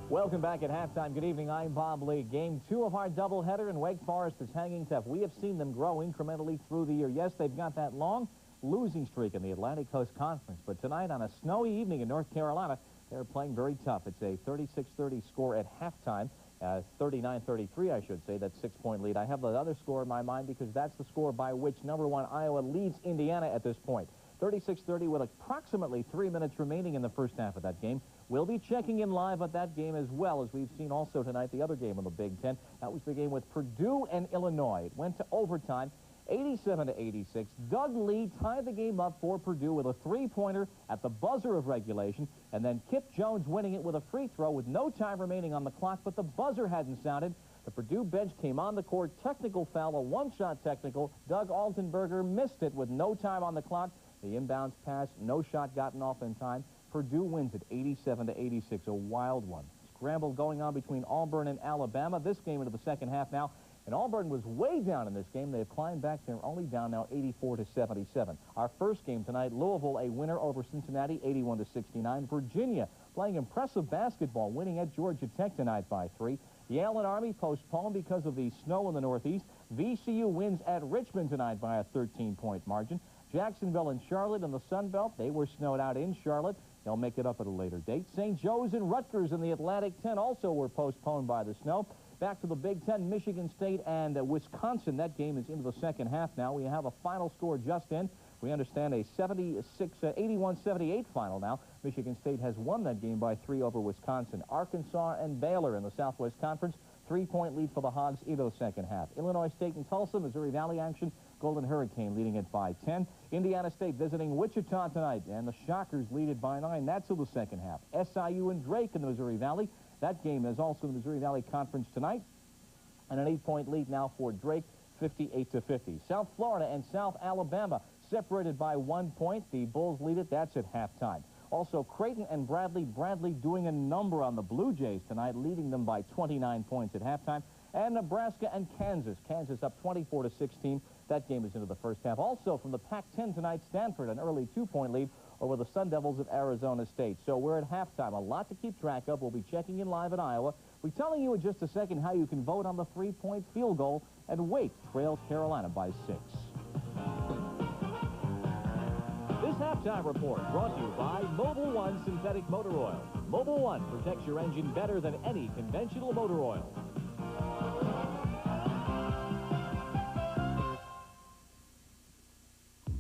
Welcome back at halftime. Good evening. I'm Bob Lee. Game 2 of our doubleheader, and Wake Forest is hanging tough. We have seen them grow incrementally through the year. Yes, they've got that long losing streak in the Atlantic Coast Conference, but tonight on a snowy evening in North Carolina, they're playing very tough. It's a 36-30 score at halftime. 39-33, I should say. That 6-point lead. I have the other score in my mind because that's the score by which number 1 Iowa leads Indiana at this point. 36-30 with approximately 3 minutes remaining in the first half of that game. We'll be checking in live at that game as well, as we've seen also tonight the other game in the Big Ten. That was the game with Purdue and Illinois. It went to overtime, 87-86. Doug Lee tied the game up for Purdue with a 3-pointer at the buzzer of regulation, and then Kip Jones winning it with a free throw with no time remaining on the clock, but the buzzer hadn't sounded. The Purdue bench came on the court, technical foul, a one-shot technical. Doug Altenberger missed it with no time on the clock. The inbounds pass, no shot gotten off in time. Purdue wins it 87-86, a wild one. Scramble going on between Auburn and Alabama. This game into the second half now. And Auburn was way down in this game. They have climbed back. They're only down now 84-77. Our first game tonight, Louisville a winner over Cincinnati, 81-69. Virginia playing impressive basketball, winning at Georgia Tech tonight by 3. Yale and Army postponed because of the snow in the Northeast. VCU wins at Richmond tonight by a 13-point margin. Jacksonville and Charlotte in the Sun Belt, they were snowed out in Charlotte. They'll make it up at a later date. St. Joe's and Rutgers in the Atlantic 10 also were postponed by the snow. Back to the Big Ten, Michigan State and Wisconsin. That game is into the second half now. We have a final score just in. We understand a 81-78 final now. Michigan State has won that game by 3 over Wisconsin. Arkansas and Baylor in the Southwest Conference. 3-point lead for the Hogs into the second half. Illinois State and Tulsa, Missouri Valley action. Golden Hurricane leading it by 10. Indiana State visiting Wichita tonight, and the Shockers lead it by 9. That's in the second half. SIU and Drake in the Missouri Valley. That game is also in the Missouri Valley Conference tonight. And an 8-point lead now for Drake, 58-50. South Florida and South Alabama separated by 1 point. The Bulls lead it. That's at halftime. Also, Creighton and Bradley. Bradley doing a number on the Blue Jays tonight, leading them by 29 points at halftime. And Nebraska and Kansas. Kansas up 24-16. That game is into the first half. Also, from the Pac-10 tonight, Stanford, an early 2-point lead over the Sun Devils of Arizona State. So we're at halftime. A lot to keep track of. We'll be checking in live in Iowa. We're telling you in just a second how you can vote on the 3-point field goal. And Wake trails Carolina by 6. This halftime report brought to you by Mobil 1 Synthetic Motor Oil. Mobil 1 protects your engine better than any conventional motor oil.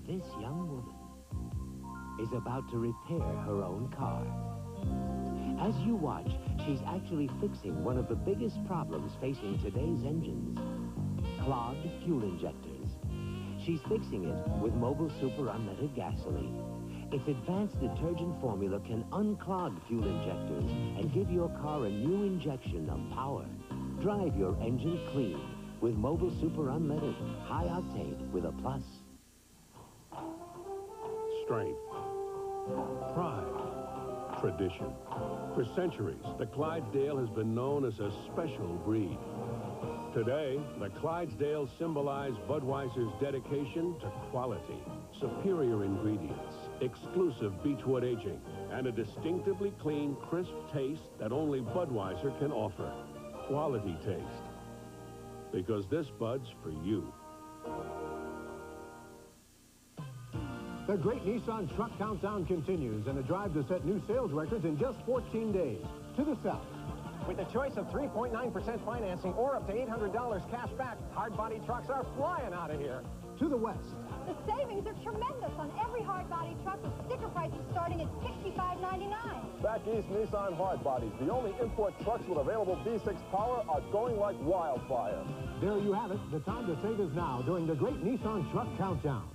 This young woman is about to repair her own car. As you watch, she's actually fixing one of the biggest problems facing today's engines: clogged fuel injectors. She's fixing it with Mobil Super Unleaded Gasoline. Its advanced detergent formula can unclog fuel injectors and give your car a new injection of power. Drive your engine clean with Mobil Super Unleaded, high octane with a plus. Strength, pride, tradition. For centuries, the Clydesdale has been known as a special breed. Today, the Clydesdales symbolize Budweiser's dedication to quality, superior ingredients, exclusive beechwood aging, and a distinctively clean, crisp taste that only Budweiser can offer. Quality taste. Because this Bud's for you. The Great Nissan Truck Countdown continues in a drive to set new sales records in just 14 days. To the south. With the choice of 3.9% financing or up to $800 cash back, hard-body trucks are flying out of here. To the west. The savings are tremendous on every hard-body truck with sticker prices starting at $65.99. Back east, Nissan hard bodies, the only import trucks with available V6 power, are going like wildfire. There you have it. The time to save is now during the Great Nissan Truck Countdown.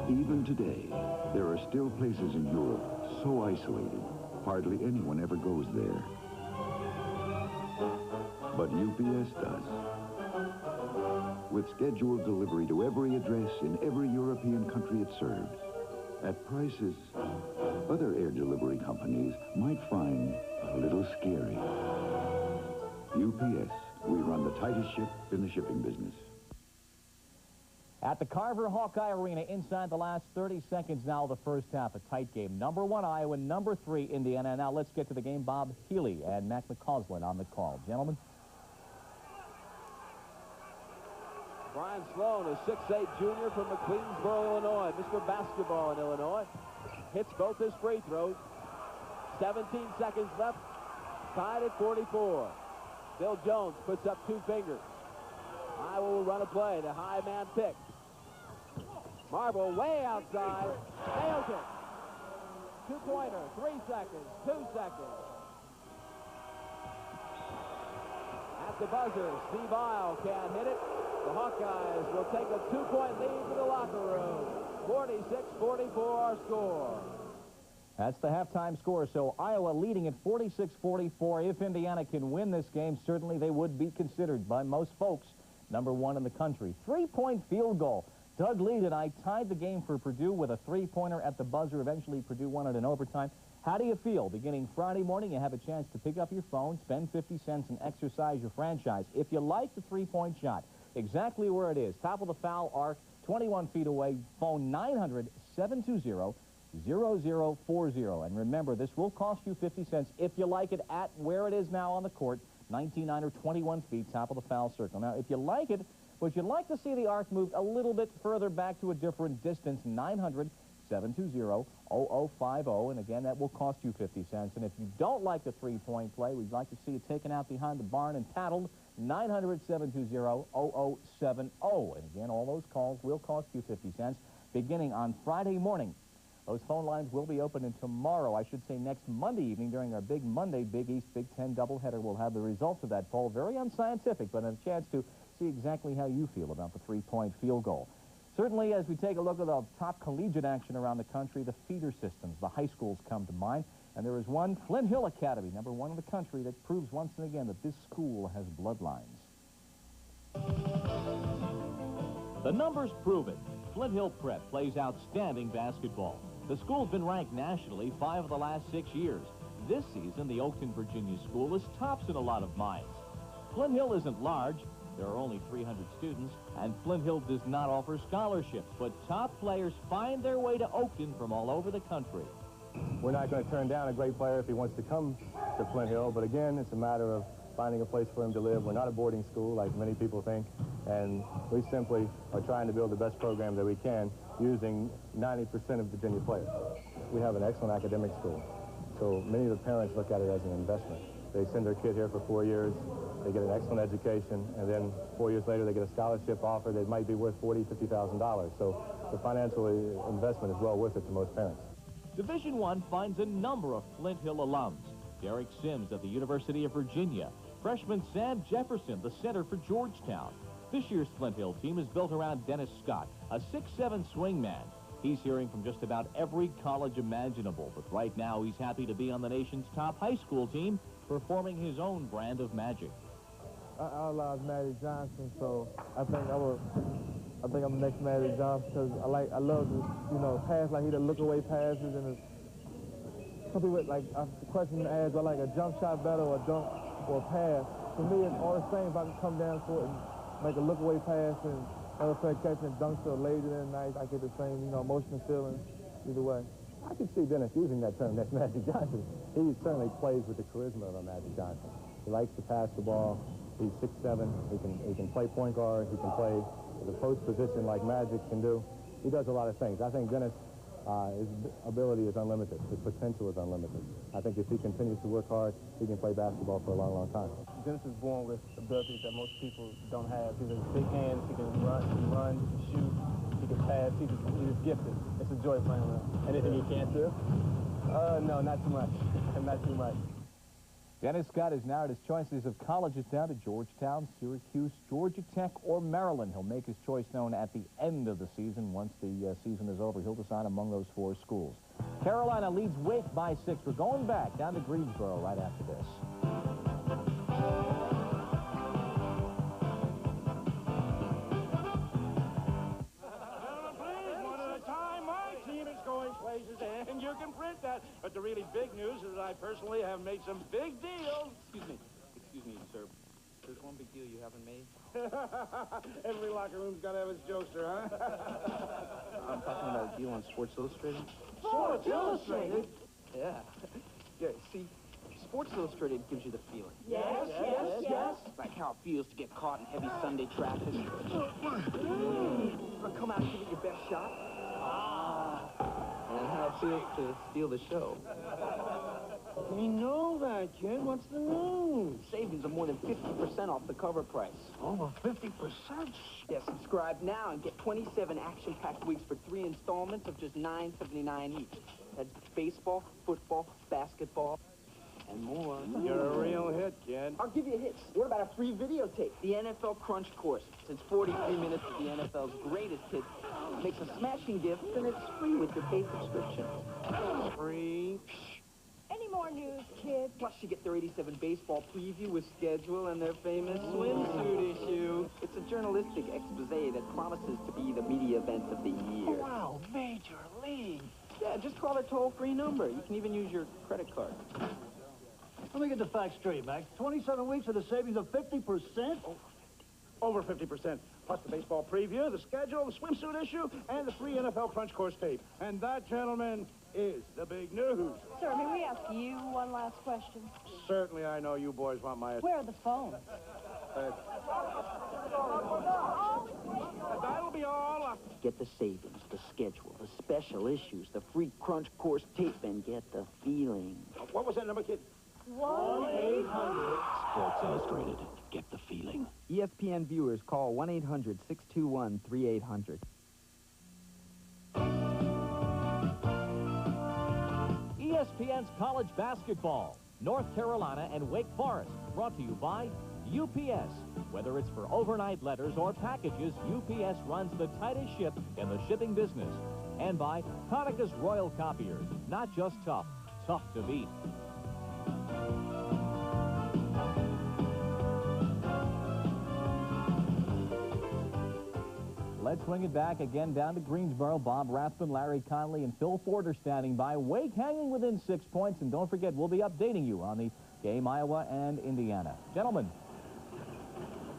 Even today, there are still places in Europe so isolated, hardly anyone ever goes there. But UPS does. With scheduled delivery to every address in every European country it serves, at prices other air delivery companies might find a little scary. UPS, we run the tightest ship in the shipping business. At the Carver Hawkeye Arena, inside the last 30 seconds now of the first half, a tight game. Number 1 Iowa, number 3 Indiana. Now let's get to the game. Bob Healy and Mac McCausland on the call. Gentlemen. Brian Sloan, a 6'8" junior from McLeansboro, Illinois. Mr. Basketball in Illinois. Hits both his free throws. 17 seconds left. Tied at 44. Bill Jones puts up 2 fingers. Iowa will run a play. The high man pick. Marble way outside. Nails it. 2-pointer. 3 seconds. 2 seconds. At the buzzer, Steve Isle can't hit it. The Hawkeyes will take a 2-point lead to the locker room. 46-44 our score. That's the halftime score. So Iowa leading at 46-44. If Indiana can win this game, certainly they would be considered by most folks number 1 in the country. 3-point field goal. Doug Lee tonight tied the game for Purdue with a 3-pointer at the buzzer. Eventually, Purdue won it in overtime. How do you feel? Beginning Friday morning, you have a chance to pick up your phone, spend 50 cents, and exercise your franchise. If you like the three-point shot, exactly where it is, top of the foul arc, 21 feet away, phone 900-720-0040. And remember, this will cost you 50 cents if you like it at where it is now on the court, 19-9 or 21 feet, top of the foul circle. Now, if you like it, but you'd like to see the arc moved a little bit further back to a different distance, 900-720-0050. And again, that will cost you 50 cents. And if you don't like the three-point play, we'd like to see it taken out behind the barn and paddled, 900-720-0070. And again, all those calls will cost you 50 cents beginning on Friday morning. Those phone lines will be open, and tomorrow, I should say next Monday evening, during our big Monday Big East Big Ten doubleheader, we'll have the results of that poll. Very unscientific, but a chance to see exactly how you feel about the three-point field goal. Certainly, as we take a look at the top collegiate action around the country, the feeder systems, the high schools come to mind. And there is one, Flint Hill Academy, #1 in the country, that proves once and again that this school has bloodlines. The numbers prove it. Flint Hill Prep plays outstanding basketball. The school's been ranked nationally 5 of the last 6 years. This season, the Oakton, Virginia school is tops in a lot of minds. Flint Hill isn't large. There are only 300 students, and Flint Hill does not offer scholarships, but top players find their way to Oakton from all over the country. We're not going to turn down a great player if he wants to come to Flint Hill, but again, it's a matter of finding a place for him to live. We're not a boarding school like many people think, and we simply are trying to build the best program that we can using 90% of Virginia players. We have an excellent academic school, so many of the parents look at it as an investment. They send their kid here for 4 years, they get an excellent education, and then 4 years later they get a scholarship offer that might be worth $40,000, $50,000. So the financial investment is well worth it to most parents. Division I finds a number of Flint Hill alums. Derek Sims of the University of Virginia. Freshman Sam Jefferson, the center for Georgetown. This year's Flint Hill team is built around Dennis Scott, a 6'7" swingman. He's hearing from just about every college imaginable, but right now he's happy to be on the nation's top high school team, performing his own brand of magic. I love Magic Johnson, so I think I'm the next Magic Johnson because I love to, pass like he the look away passes, and some people like the question asked, I like a jump shot better or a dunk or a pass. For me, it's all the same. If I can come down court and make a look away pass and other player catch and dunk so later than night, I get the same, emotional feeling either way. I can see Dennis using that term, next Magic Johnson. He certainly plays with the charisma of a Magic Johnson. He likes to pass the ball. He's 6'7". He can play point guard. He can play the post position like Magic can do. He does a lot of things. I think Dennis, his ability is unlimited. His potential is unlimited. I think if he continues to work hard, he can play basketball for a long, long time. Dennis is born with abilities that most people don't have. He has big hands. He can run, he can shoot, he can pass. He's gifted. It's a joy playing with him. Anything he can't do? No, not too much. Not too much. Dennis Scott has narrowed his choices of colleges down to Georgetown, Syracuse, Georgia Tech, or Maryland. He'll make his choice known at the end of the season. Once the season is over, he'll decide among those 4 schools. Carolina leads Wake by 6. We're going back down to Greensboro right after this. And you can print that. But the really big news is that I personally have made some big deals. Excuse me, sir. There's one big deal you haven't made. Every locker room's got to have its jokester, huh? I'm talking about a deal on Sports Illustrated. Sports Illustrated? Yeah. Yeah, see, Sports Illustrated gives you the feeling. Yes. Like how it feels to get caught in heavy Sunday traffic. Or come out and give it your best shot. And how it feels to steal the show. We know that, kid. What's the news? Savings of more than 50% off the cover price. Over 50%? Yeah, subscribe now and get 27 action-packed weeks for 3 installments of just $9.79 each. That's baseball, football, basketball, and more. You're a real hit, kid. I'll give you hits. What about a free videotape? The NFL Crunch Course. Since 43 minutes of the NFL's greatest hits makes a smashing gift, and it's free with your paid subscription. Free? Any more news, kids? Plus, you get their 87 baseball preview with schedule and their famous swimsuit issue. It's a journalistic expose that promises to be the media event of the year. Wow, Major League. Yeah, just call their toll-free number. You can even use your credit card. Let me get the facts straight, Mac. 27 weeks with a savings of 50%? Over 50%. Plus the baseball preview, the schedule, the swimsuit issue, and the free NFL Crunch Course tape. And that, gentlemen, is the big news. Sir, may we ask you one last question? Certainly, I know you boys want my... Where are the phones? That'll be all. Get the savings, the schedule, the special issues, the free Crunch Course tape, and get the feeling. What was that number, kid? 1-800. Sports Illustrated. Get the feeling. ESPN viewers call 1-800-621-3800. ESPN's college basketball, North Carolina and Wake Forest, brought to you by UPS. Whether it's for overnight letters or packages, UPS runs the tightest ship in the shipping business. And by Konicka's Royal Copiers, not just tough, tough to beat. Let's swing it back again down to Greensboro. Bob Rathbun, Larry Conley, and Phil Ford are standing by. Wake hanging within 6 points. And don't forget, we'll be updating you on the game, Iowa and Indiana. Gentlemen.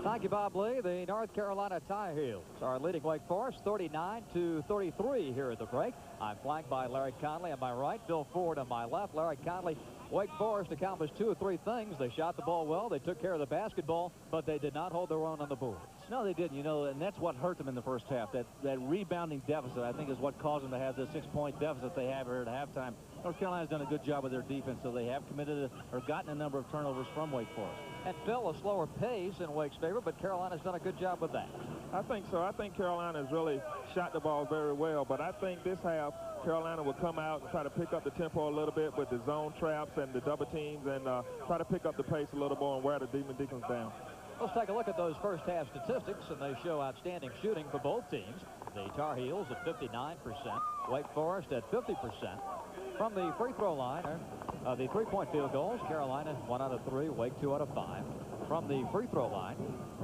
Thank you, Bob Lee. The North Carolina Tar Heels are leading Wake Forest 39-33 here at the break. I'm flanked by Larry Conley on my right, Phil Ford on my left. Larry Conley, Wake Forest accomplished 2 or 3 things. They shot the ball well, they took care of the basketball, but they did not hold their own on the boards. No, they didn't, you know, and that's what hurt them in the first half. That rebounding deficit, I think, is what caused them to have the 6-point deficit they have here at halftime. North Carolina's done a good job with their defense, so they have committed or gotten a number of turnovers from Wake Forest. And Phil, a slower pace in Wake's favor, but Carolina's done a good job with that. I think so. I think Carolina has really shot the ball very well, but I think this half, Carolina will come out and try to pick up the tempo a little bit with the zone traps and the double teams and try to pick up the pace a little more and wear the Demon Deacons down. Let's take a look at those first half statistics, and they show outstanding shooting for both teams. The Tar Heels at 59%, Wake Forest at 50%. From the free throw line, the 3-point field goals, Carolina 1 out of 3, Wake 2 out of 5. From the free throw line,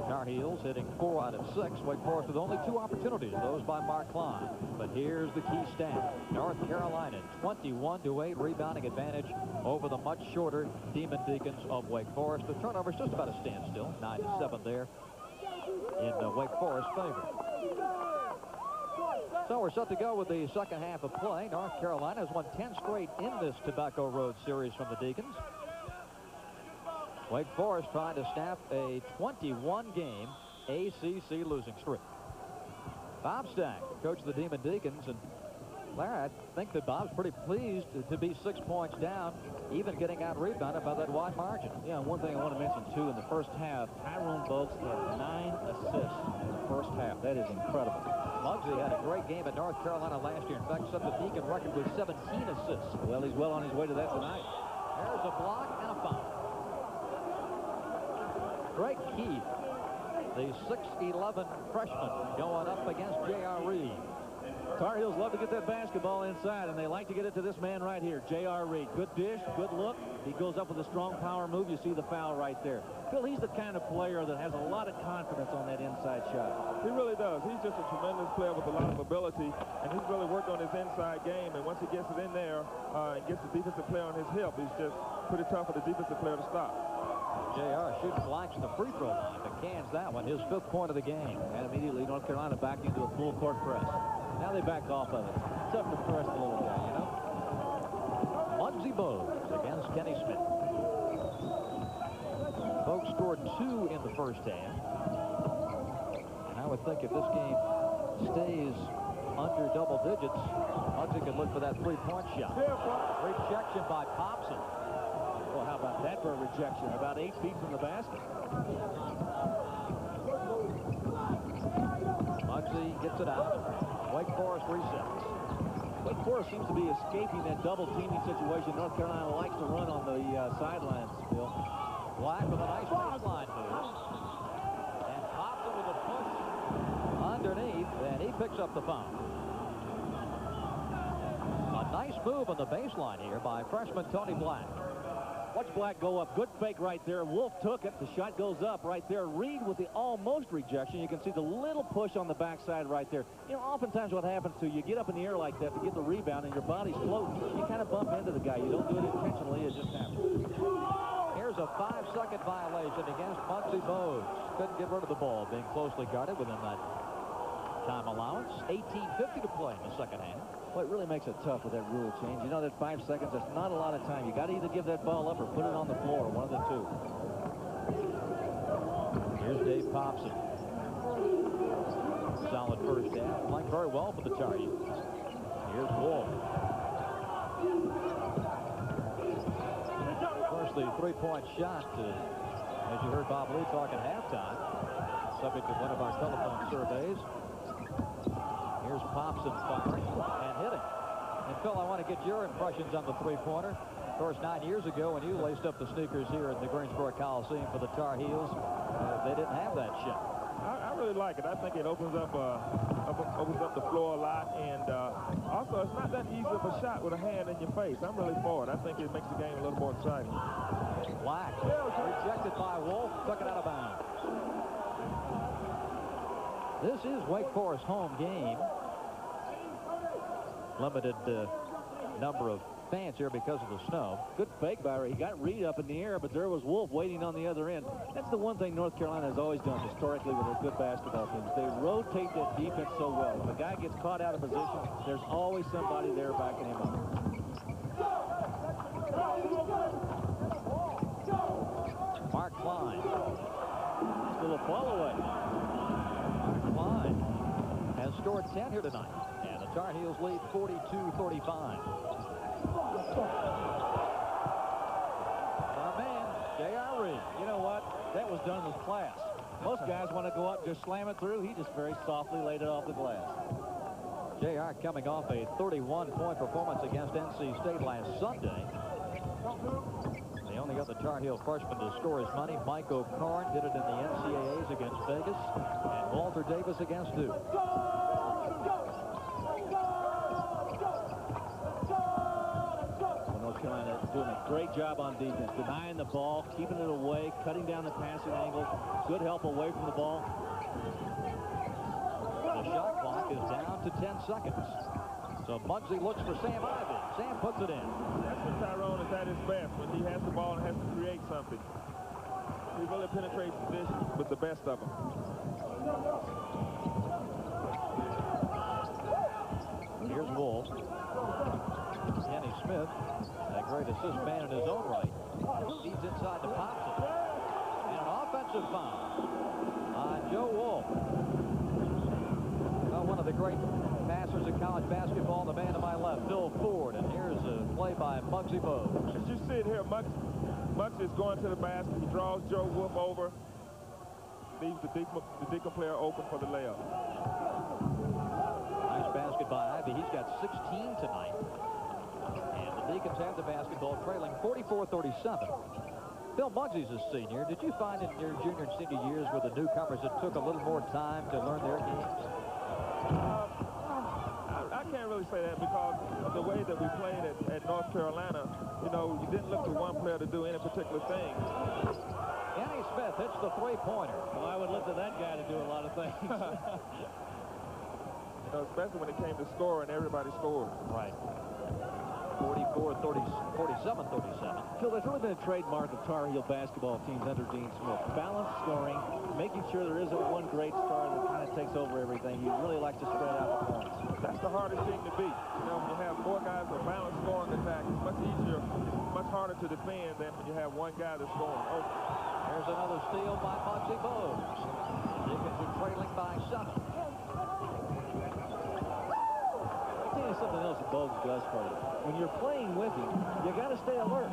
Tar Heels hitting 4 out of 6. Wake Forest with only 2 opportunities, those by Mark Klein. But here's the key stat. North Carolina 21-8 rebounding advantage over the much shorter Demon Deacons of Wake Forest. The turnover's just about a standstill, 9-7 there in Wake Forest's favor. So we're set to go with the second half of play. North Carolina has won 10 straight in this Tobacco Road series from the Deacons. Wake Forest trying to snap a 21-game ACC losing streak. Bob Stack, coach of the Demon Deacons, and Larry, I think that Bob's pretty pleased to be 6 points down, even getting out-rebounded by that wide margin. Yeah, one thing I want to mention, too, in the first half, Tyrone Bogues had 9 assists in the first half. That is incredible. Muggsy had a great game at North Carolina last year. In fact, set the Deacon record with 17 assists. Well, he's well on his way to that tonight. There's a block and a foul. Greg Keith, the 6'11 freshman, going up against J.R. Reed. Tar Heels love to get that basketball inside, and they like to get it to this man right here, J.R. Reed. Good dish, good look. He goes up with a strong power move. You see the foul right there. Phil, he's the kind of player that has a lot of confidence on that inside shot. He really does. He's just a tremendous player with a lot of ability, and he's really worked on his inside game. And once he gets it in there and gets the defensive player on his hip, he's just pretty tough for the defensive player to stop. J.R. shooting blanks in the free throw line, but cans that one, his 5th point of the game. And immediately North Carolina backed into a full court press. Now they back off of it. Tough to press the little guy, you know? Muggsy Bogues against Kenny Smith. Bogues scored 2 in the first half. And I would think if this game stays under double digits, Muggsy could look for that 3-point shot. Rejection by Popson. Well, how about that for a rejection? About 8 feet from the basket. Muggsy gets it out. Wake Forest resets. Wake Forest seems to be escaping that double teaming situation North Carolina likes to run on the sidelines, Bill. Black with a nice baseline move. And Popson with a push underneath, and he picks up the foul. A nice move on the baseline here by freshman Tony Black. Watch Black go up. Good fake right there. Wolf took it. The shot goes up right there. Reed with the almost rejection. You can see the little push on the backside right there. You know, oftentimes what happens to you get up in the air like that to get the rebound and your body's floating. You kind of bump into the guy. You don't do it intentionally. It just happens. Here's a 5-second violation against Muggsy Bogues. Couldn't get rid of the ball, being closely guarded within that time allowance. 18:50 to play in the second half. Well, it really makes it tough with that rule change. You know that 5 seconds, that's not a lot of time. You got to either give that ball up or put it on the floor, one of the two. Here's Dave Popson. Solid first half. Playing very well for the Tar Heels. Here's Wolf. Of course, the three-point shot, as you heard Bob Lee talk at halftime, subject to one of our telephone surveys. Here's Popson firing and hitting. And Phil, I want to get your impressions on the three-pointer. Of course, 9 years ago, when you laced up the sneakers here at the Greensboro Coliseum for the Tar Heels, they didn't have that shot. I really like it. I think it opens up the floor a lot, and also it's not that easy of a shot with a hand in your face. I'm really for it. I think it makes the game a little more exciting. Black rejected by Wolf, took it out of bounds. This is Wake Forest home game. Limited number of fans here because of the snow. Good fake by He got Reed up in the air, but there was Wolf waiting on the other end. That's the one thing North Carolina has always done historically with their good basketball teams. They rotate that defense so well. If a guy gets caught out of position, there's always somebody there backing him up. Mark Klein. Still a fall away. Klein has scored 10 here tonight. And the Tar Heels lead 42-35. Our man, J.R. Reed. You know what? That was done with class. Most guys want to go up, just slam it through. He just very softly laid it off the glass. J.R. coming off a 31-point performance against NC State last Sunday. The only other Tar Heel freshman to score his money, Mike O'Korn, did it in the NCAAs against Vegas, and Walter Davis against Duke. North Carolina doing a great job on defense, denying the ball, keeping it away, cutting down the passing angles, good help away from the ball. The shot clock is down to 10 seconds. So Muggsy looks for Sam Ivey. Sam puts it in. That's when Tyrone is at his best, when he has the ball and has to create something. He really penetrates positions with the best of them. Here's Wolf. Kenny Smith, a great assist man in his own right. Feeds inside to Popson. And an offensive foul on Joe Wolf. One of the great passers in college basketball, the man to my left, Phil Ford. And here's a play by Muggsy Bogues. As you see it here, Muggsy is going to the basket. He draws Joe Wolf over. Leaves the Deacon player open for the layup. Nice basket by Ivey. He's got 16 tonight. And the Deacons have the basketball, trailing 44-37. Phil, Muggsy's a senior. Did you find in your junior and senior years with the newcomers it took a little more time to learn their games? I can't really say that because of the way that we played at North Carolina. You know, you didn't look to one player to do any particular thing. Kenny Smith hits the three-pointer. Well, I would look to that guy to do a lot of things. You know, especially when it came to scoring, everybody scored. Right. 47-37. Phil, that's really been a trademark of Tar Heel basketball teams under Dean Smith. Balanced scoring, making sure there isn't one great star that kind of takes over everything. He really likes to spread out the points. That's the hardest thing to beat. You know, when you have four guys with balanced scoring attack, it's much easier, much harder to defend than when you have one guy that's scoring. Oh. There's another steal by Muggsy Bogues. Deacons are trailing by 7. Something else that Bogues does for you. When you're playing with him, you got to stay alert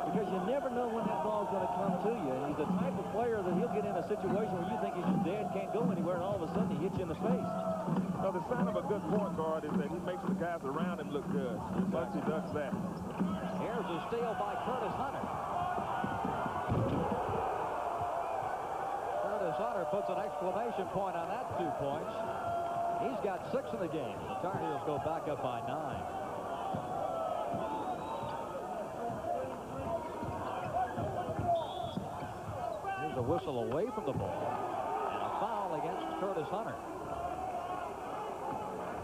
because you never know when that ball's going to come to you. And he's the type of player that he'll get in a situation where you think he's just dead, can't go anywhere, and all of a sudden he hits you in the face. Now, the sign of a good point guard is that he makes the guys around him look good. Muggsy does that. Here's a steal by Curtis Hunter. Curtis Hunter puts an exclamation point on that 2 points. He's got 6 in the game. The Tar Heels go back up by 9. whistle away from the ball. And a foul against Curtis Hunter.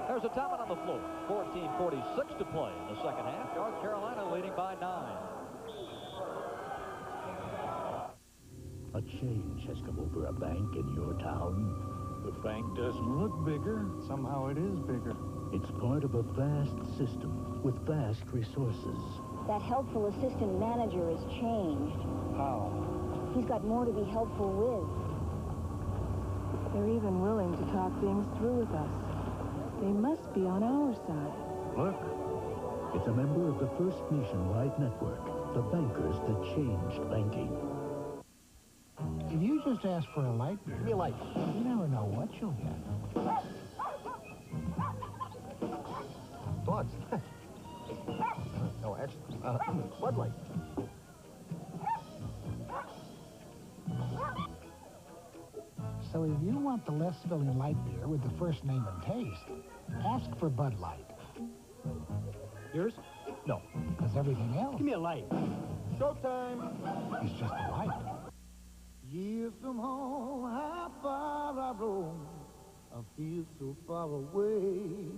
There's a timeout on the floor. 14:46 to play in the second half. North Carolina leading by 9. A change has come over a bank in your town. The bank doesn't look bigger. Somehow it is bigger. It's part of a vast system with vast resources. That helpful assistant manager has changed. How? He's got more to be helpful with. They're even willing to talk things through with us. They must be on our side. Look. It's a member of the First Nationwide Network, the bankers that changed banking. If you just ask for a light beer, give me a light. You never know what you'll get. Thoughts? No, actually, Bud Light. So if you want the less filling light beer with the first name and taste, ask for Bud Light. Yours? No, because everything else Give me a light. Showtime. is just a light. Years from home, how far I roam, I feel so far away.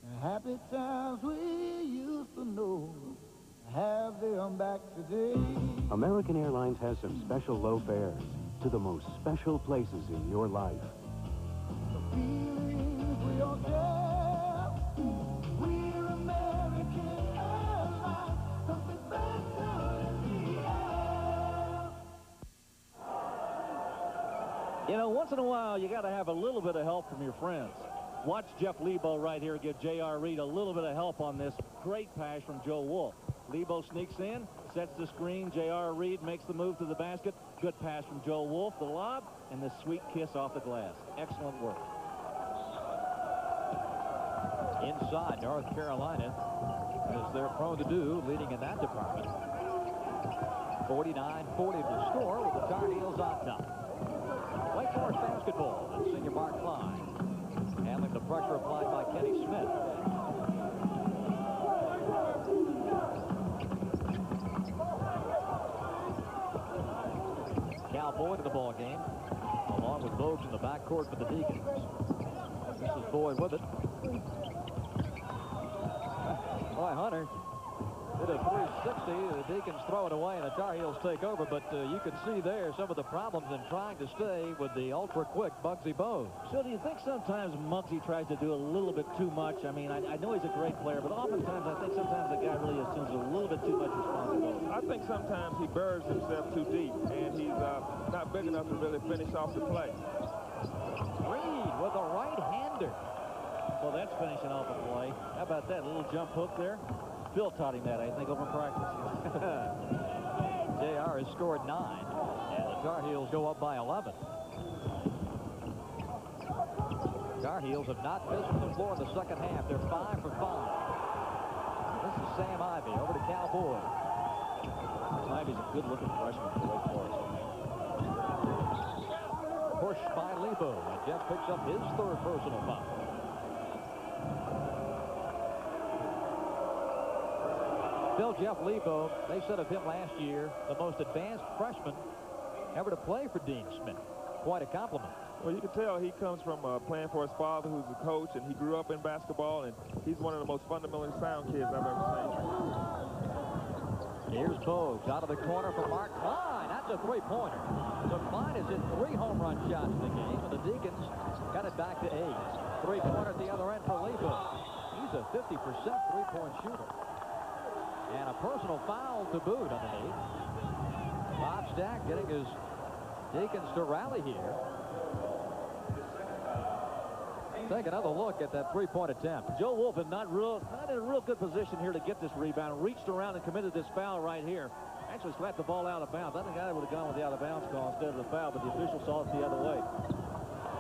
The happy times we used to know, have them back today. American Airlines has some special low fares to the most special places in your life. The feelings we all share, we're American Airlines, something better in the air. You know, once in a while, you got to have a little bit of help from your friends. Watch Jeff Lebo right here give J.R. Reed a little bit of help on this great pass from Joe Wolf. Lebo sneaks in, sets the screen. J.R. Reed makes the move to the basket. Good pass from Joe Wolf. The lob and the sweet kiss off the glass. Excellent work. Inside, North Carolina, as they're prone to do, leading in that department. 49-40 to score with the Tar Heels on top. Wake Forest basketball and senior Mark Klein. Handling the pressure applied by Kenny Smith. Cal Boyd in the ball game, along with Bogues in the backcourt for the Deacons. This is Boyd with it. Boy, Hunter did a 360. The Deacons throw it away, and the Tar Heels take over. But you can see there some of the problems in trying to stay with the ultra-quick Bugsy Bogues. So do you think sometimes Muggsy tries to do a little bit too much? I mean, I know he's a great player, but oftentimes I think sometimes the guy really assumes a little bit too much responsibility. I think sometimes he buries himself too deep, and he's not big enough to really finish off the play. Reed with a right-hander. Well, that's finishing off a play. How about that? A little jump hook there. Phil taught him that, I think, over practice. JR has scored 9, and the Tar Heels go up by 11. Tar Heels have not missed from the floor in the second half. They're 5 for 5. This is Sam Ivey over to Cal Boyd. Ivey's a good-looking freshman for Wake Forest. Push by Lebo, and Jeff picks up his third personal foul. Bill Jeff Lebo, they said of him last year, the most advanced freshman ever to play for Dean Smith. Quite a compliment. Well, you can tell he comes from playing for his father, who's a coach, and he grew up in basketball, and he's one of the most fundamentally sound kids I've ever seen. Here's Bogues out of the corner for Mark Klein. That's a three-pointer. So Klein has hit 3 home run shots in the game, and the Deacons got it back to 8. Three-pointer at the other end for Lebo. He's a 50% three-point shooter. And a personal foul to boot underneath. Bob Stack getting his Deacons to rally here. Take another look at that three-point attempt. Joe Wolf is not in a real good position here to get this rebound. Reached around and committed this foul right here. Actually slapped the ball out of bounds. I think I would have gone with the out-of-bounds call instead of the foul, but the official saw it the other way.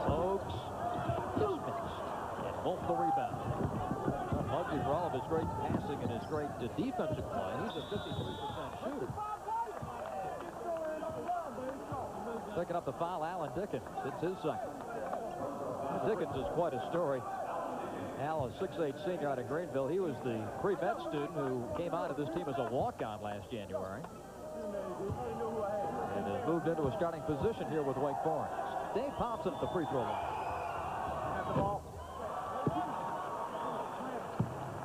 Bogues dismissed. And Wolf the rebound. Muggsy, for all of his great passing and his great defensive play, he's a 53% shooter. Picking up the foul, Alan Dickens. It's his second. Dickens is quite a story. Al, a 6'8" senior out of Greenville. He was the pre-med student who came out of this team as a walk-on last January. And has moved into a starting position here with Wake Forest. Dave Thompson at the free throw line.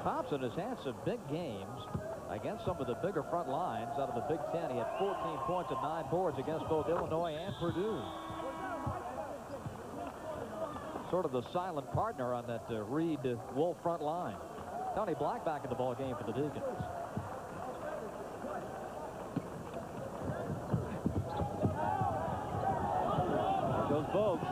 Thompson has had some big games against some of the bigger front lines out of the Big Ten. He had 14 points and 9 boards against both Illinois and Purdue. Sort of the silent partner on that Reed-Wolf front line. Tony Black back in the ball game for the Deacons. There goes Bogues.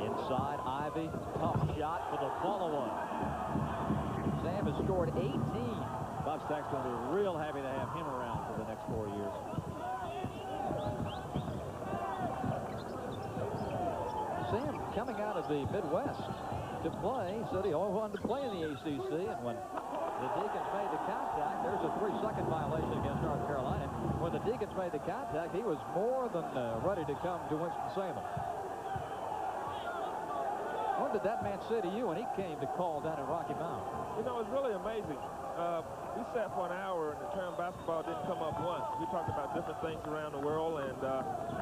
Inside, Ivy. Tough shot for the follow-up. Sam has scored 18. Bob Stack's going to be real happy to have him around for the next 4 years. Sam coming out of the Midwest to play, said he always wanted to play in the ACC, and when the Deacons made the contact, there's a 3-second violation against North Carolina. When the Deacons made the contact, he was more than ready to come to Winston-Salem. What did that man say to you when he came to call down at Rocky Mount? You know, it's really amazing. We sat for an hour, and the term basketball didn't come up once. We talked about different things around the world, and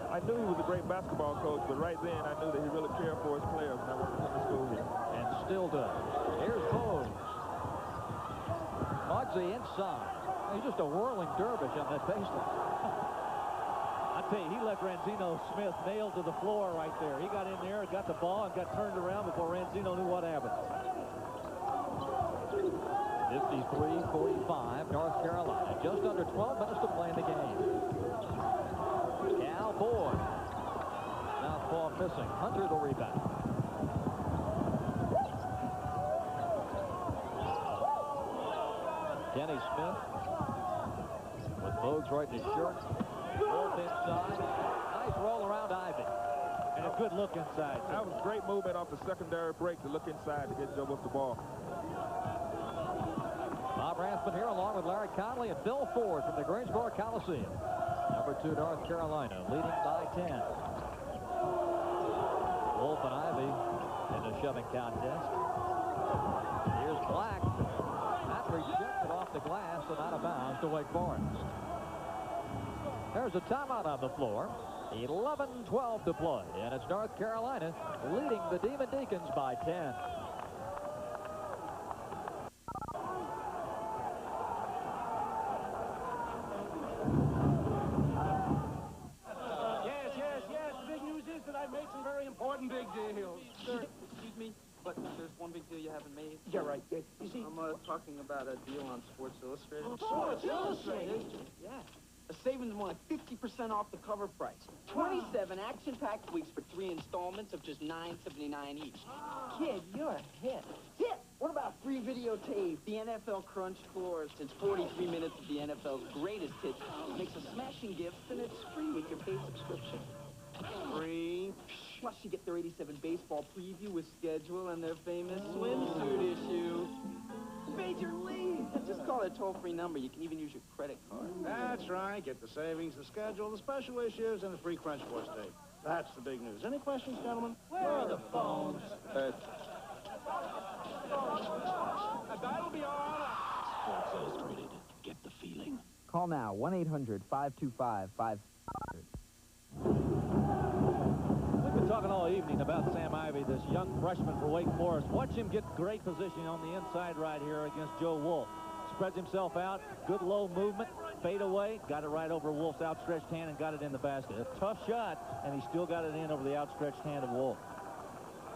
I knew he was a great basketball coach, but right then I knew that he really cared for his players, and I wanted to come to school here. And still does. Here's Bogues. Muggsy inside. He's just a whirling dervish on that baseline. I tell you, he left Ranzino Smith nailed to the floor right there. He got in there, got the ball, and got turned around before Ranzino knew what happened. 53-45, North Carolina. Just under 12 minutes to play in the game. Cal Boyd. Southpaw missing. Hunter the rebound. Kenny Smith with Bogues right in his shirt. Both inside. Nice roll around Ivy. And a good look inside. That was great movement off the secondary break to look inside to get Joe with the ball. Bob Rathman here along with Larry Conley and Bill Ford from the Greensboro Coliseum. Number 2 North Carolina leading by 10. Wolf and Ivy in the shoving contest. Here's Black. That's rejected off the glass and out of bounds to Wake Forest. There's a timeout on the floor. 11-12 to play, and it's North Carolina leading the Demon Deacons by 10. Yes. The big news is that I made some very important big deals. Excuse me, but there's one big deal you haven't made. Yeah, right. You see, I'm talking about a deal on Sports Illustrated. Sports Illustrated? Yeah. A savings more like 50% off the cover price. 27 action-packed weeks for 3 installments of just $9.79 each. Kid, you're a hit. Hit! What about free videotape? The NFL Crunch Course. It's 43 minutes of the NFL's greatest hits. Makes a smashing gift, and it's free with your paid subscription. Free. Plus, you get their 87 baseball preview with schedule and their famous swimsuit issue. Major League! Just call a toll-free number. You can even use your credit card. That's right. Get the savings, the schedule, the special issues, and the free Crunch Course tape. That's the big news. Any questions, gentlemen? Where are the phones? That'll be all right. Sports Illustrated. Get the feeling. Call now, 1-800-525-500. We've been talking all evening about Sam Ivy, this young freshman for Wake Forest. Watch him get great positioning on the inside right here against Joe Wolf. Spreads himself out, good low movement, fade away, got it right over Wolf's outstretched hand and got it in the basket. A tough shot, and he still got it in over the outstretched hand of Wolf.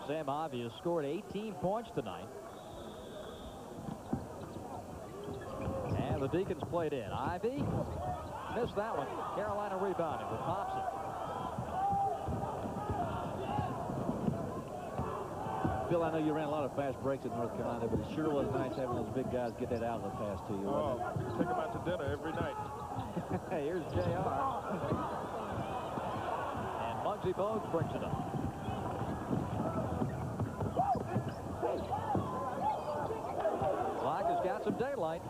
Sam Ivy has scored 18 points tonight. And the Deacons played in. Ivy missed that one. Carolina rebounding with Thompson. Bill, I know you ran a lot of fast breaks at North Carolina, but it sure was nice having those big guys get that outlet pass to you. Oh, take them out to dinner every night. Here's JR. And Muggsy Bogues brings it up. Black has got some daylight.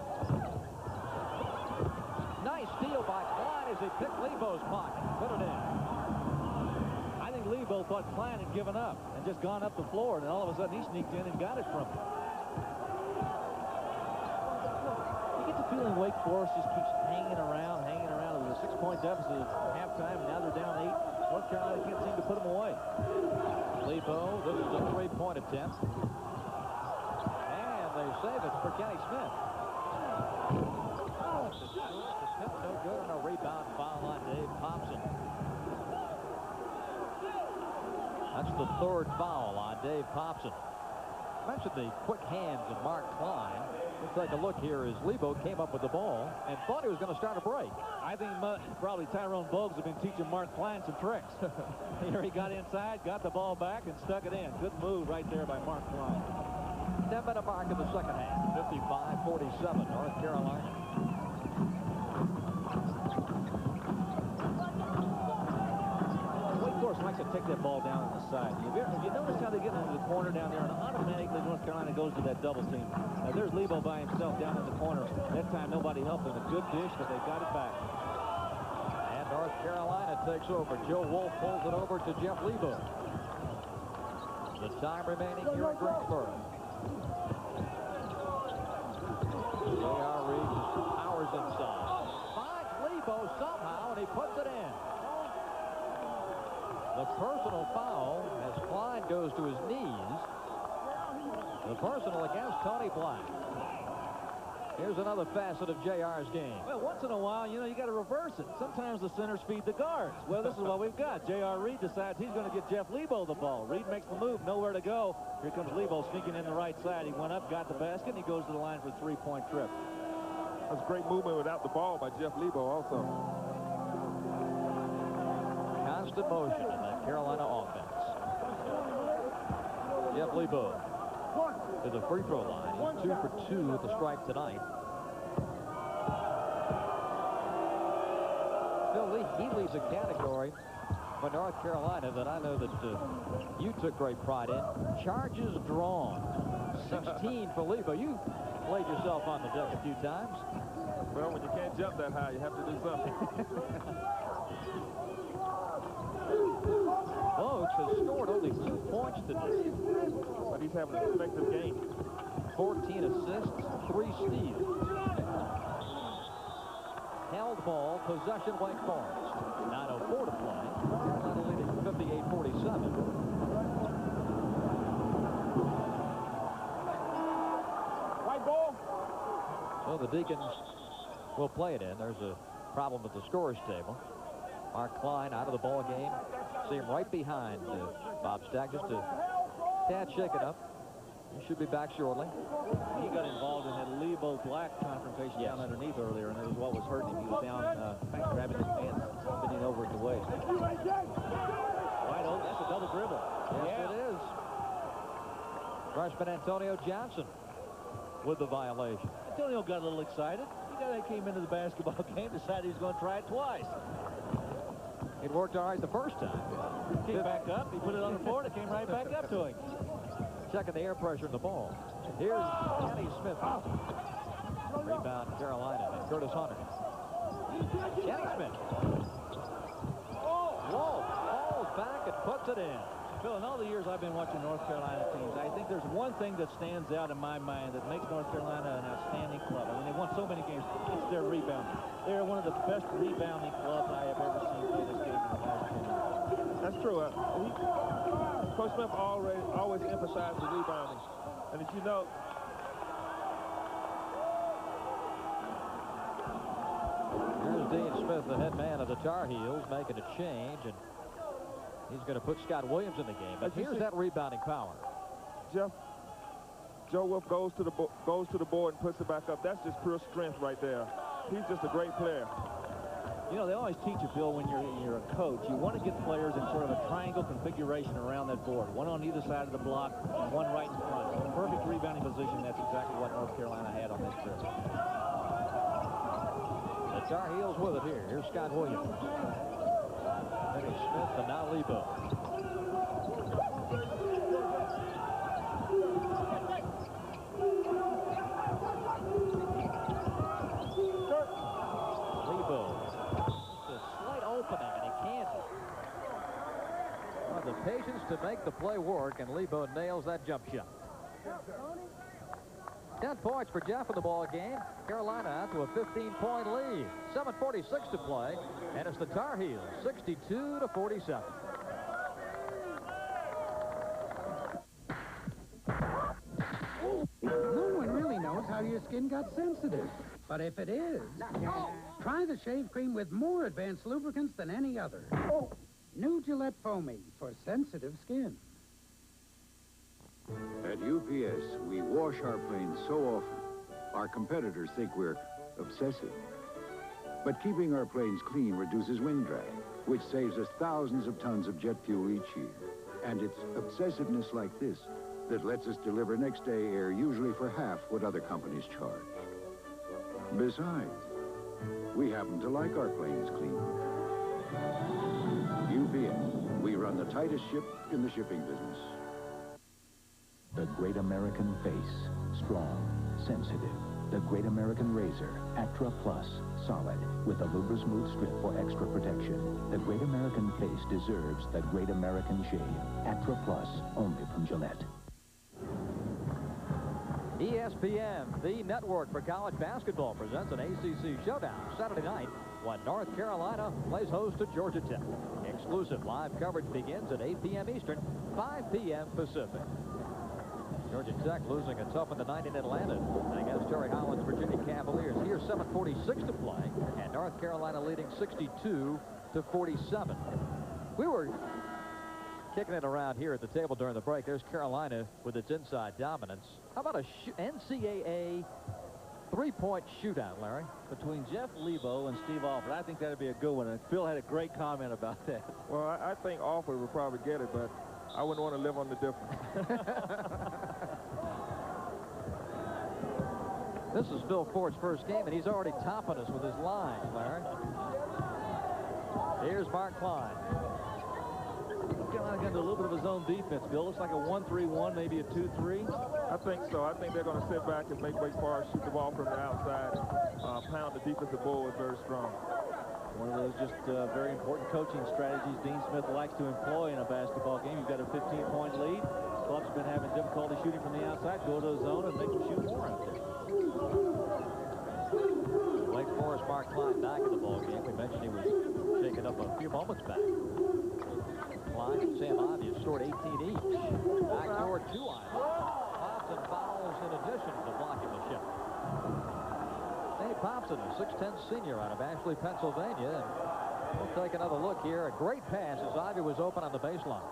Nice steal by Klein as he picked Lebo's pocket. Put it in. I think Lebo thought Klein had given up and just gone up the floor, and all of a sudden he sneaked in and got it from him. You get to feeling Wake Forest just keeps hanging around. It was a 6-point deficit at halftime, and now they're down 8. North Carolina can't seem to put them away. Lebo, this is a 3-point attempt. And they save it for Kenny Smith. Smith no good on a rebound foul on Dave Popson. That's the 3rd foul on Dave Popson. I mentioned the quick hands of Mark Klein. Let's take a look here as Lebo came up with the ball and thought he was going to start a break. I think probably Tyrone Bogues has been teaching Mark Klein some tricks. Here he got inside, got the ball back, and stuck it in. Good move right there by Mark Klein. 10-minute mark in the second half. 55-47, North Carolina. Wake Forest likes to take that ball down on the side. Have you noticed how they get into the corner down there, and automatically North Carolina goes to that double team. Now there's Lebo by himself down in the corner. That time nobody helped him. A good dish, but they got it back. And North Carolina takes over. Joe Wolf pulls it over to Jeff Lebo. The time remaining here in Greensboro. J.R. Reed just powers inside. Finds Lebo somehow, and he puts it in. The personal foul as Klein goes to his knees. The personal against Tony Black. Here's another facet of JR's game. Well, once in a while, you know, you got to reverse it. Sometimes the centers feed the guards. Well, this is what we've got. J.R. Reed decides he's going to get Jeff Lebo the ball. Reed makes the move, nowhere to go. Here comes Lebo sneaking in the right side. He went up, got the basket, and he goes to the line for a 3-point trip. That's great movement without the ball by Jeff Lebo also. Constant motion in that Carolina offense. Jeff Lebo to the free throw line. He's 2 for 2 at the stripe tonight. Phil, he leads a category for North Carolina that I know that you took great pride in. Charges drawn. 16 for Lebo. You played yourself on the deck a few times. Well, when you can't jump that high, you have to do something. Bogues has scored only 2 points today. But he's having an effective game. 14 assists, 3 steals. Held ball, possession Wake Forest. 9:04 to play. Carolina leading 58-47. White ball. So the Deacons will play it in. There's a problem at the scorers table. Mark Klein out of the ball game. See him right behind Bob Stack, just a tad shaken up. He should be back shortly. He got involved in that Lebo Black confrontation down underneath earlier, and it was what was hurting him. He was down, grabbing his pants, spinning over at the waist. Wide open. That's a double dribble. Yes, it is. Freshman Antonio Johnson with the violation. Antonio got a little excited. He came into the basketball game, decided he was going to try it twice. It worked all right the first time. Came back up, he put it on the floor, and it came right back up to him. Checking the air pressure in the ball. Here's Kenny Smith. Rebound Carolina and Curtis Hunter. Kenny Smith. Whoa, falls back and puts it in. Phil, in all the years I've been watching North Carolina teams, I think there's one thing that stands out in my mind that makes North Carolina an outstanding club. I mean, they won so many games. It's their rebounding. They're one of the best rebounding clubs I have ever seen play this game in the last 10 years. That's true. Coach Smith always emphasized the rebounding. And as you know, here's Dean Smith, the head man of the Tar Heels, making a change, and he's going to put Scott Williams in the game. But here's that rebounding power. Jeff, Joe Wolf goes to the board and puts it back up. That's just pure strength right there. He's just a great player. You know, they always teach you, Bill, when you're a coach, you want to get players in sort of a triangle configuration around that board. One on either side of the block and one right in front. So perfect rebounding position. That's exactly what North Carolina had on this trip. The Tar Heels with it here. Here's Scott Williams. Kenny Smith and now Lebo. Lebo. It's a slight opening, and he can't. Well, the patience to make the play work, and Lebo nails that jump shot. 10 points for Jeff in the ball game. Carolina out to a 15-point lead. 7:46 to play, and it's the Tar Heels, 62-47. No one really knows how your skin got sensitive. But if it is, try the shave cream with more advanced lubricants than any other. New Gillette Foaming for sensitive skin. At UPS, we wash our planes so often, our competitors think we're obsessive. But keeping our planes clean reduces wind drag, which saves us thousands of tons of jet fuel each year. And it's obsessiveness like this that lets us deliver next-day air usually for half what other companies charge. Besides, we happen to like our planes clean. UPS, we run the tightest ship in the shipping business. The Great American Face. Strong, sensitive. The Great American Razor. Atra Plus. Solid. With a Lubra-Smooth strip for extra protection. The Great American Face deserves the Great American shave. Atra Plus. Only from Gillette. ESPN, the network for college basketball, presents an ACC showdown Saturday night when North Carolina plays host to Georgia Tech. Exclusive live coverage begins at 8 p.m. Eastern, 5 p.m. Pacific. Georgia Tech losing a tough in the night in Atlanta against Terry Holland's Virginia Cavaliers. Here, 7:46 to play, and North Carolina leading 62-47. We were kicking it around here at the table during the break. There's Carolina with its inside dominance. How about a NCAA three-point shootout, Larry? Between Jeff Lebo and Steve Alford. I think that'd be a good one, and Phil had a great comment about that. Well, I think Alford would probably get it, but I wouldn't want to live on the difference. This is Phil Ford's first game, and he's already topping us with his lines, Larry. Here's Mark Klein. Carolina got into a little bit of his own defense, Bill. Looks like a 1-3-1, maybe a 2-3. I think so. I think they're going to sit back and make Wake Forest shoot the ball from the outside and pound the defensive bull very strong. One of those just very important coaching strategies Dean Smith likes to employ in a basketball game. You've got a 15-point lead. Clubs have been having difficulty shooting from the outside. Go to the zone and make them shoot more out there. Wake Forest, Mark Klein back in the ball game. We mentioned he was shaken up a few moments back. Klein and Sam Ivey have scored 18 each. Backdoor to Ivey. Thompson fouls in addition to blocking the shot. Dave Thompson, a 6'10 senior out of Ashley, Pennsylvania. And we'll take another look here. A great pass as Ivey was open on the baseline.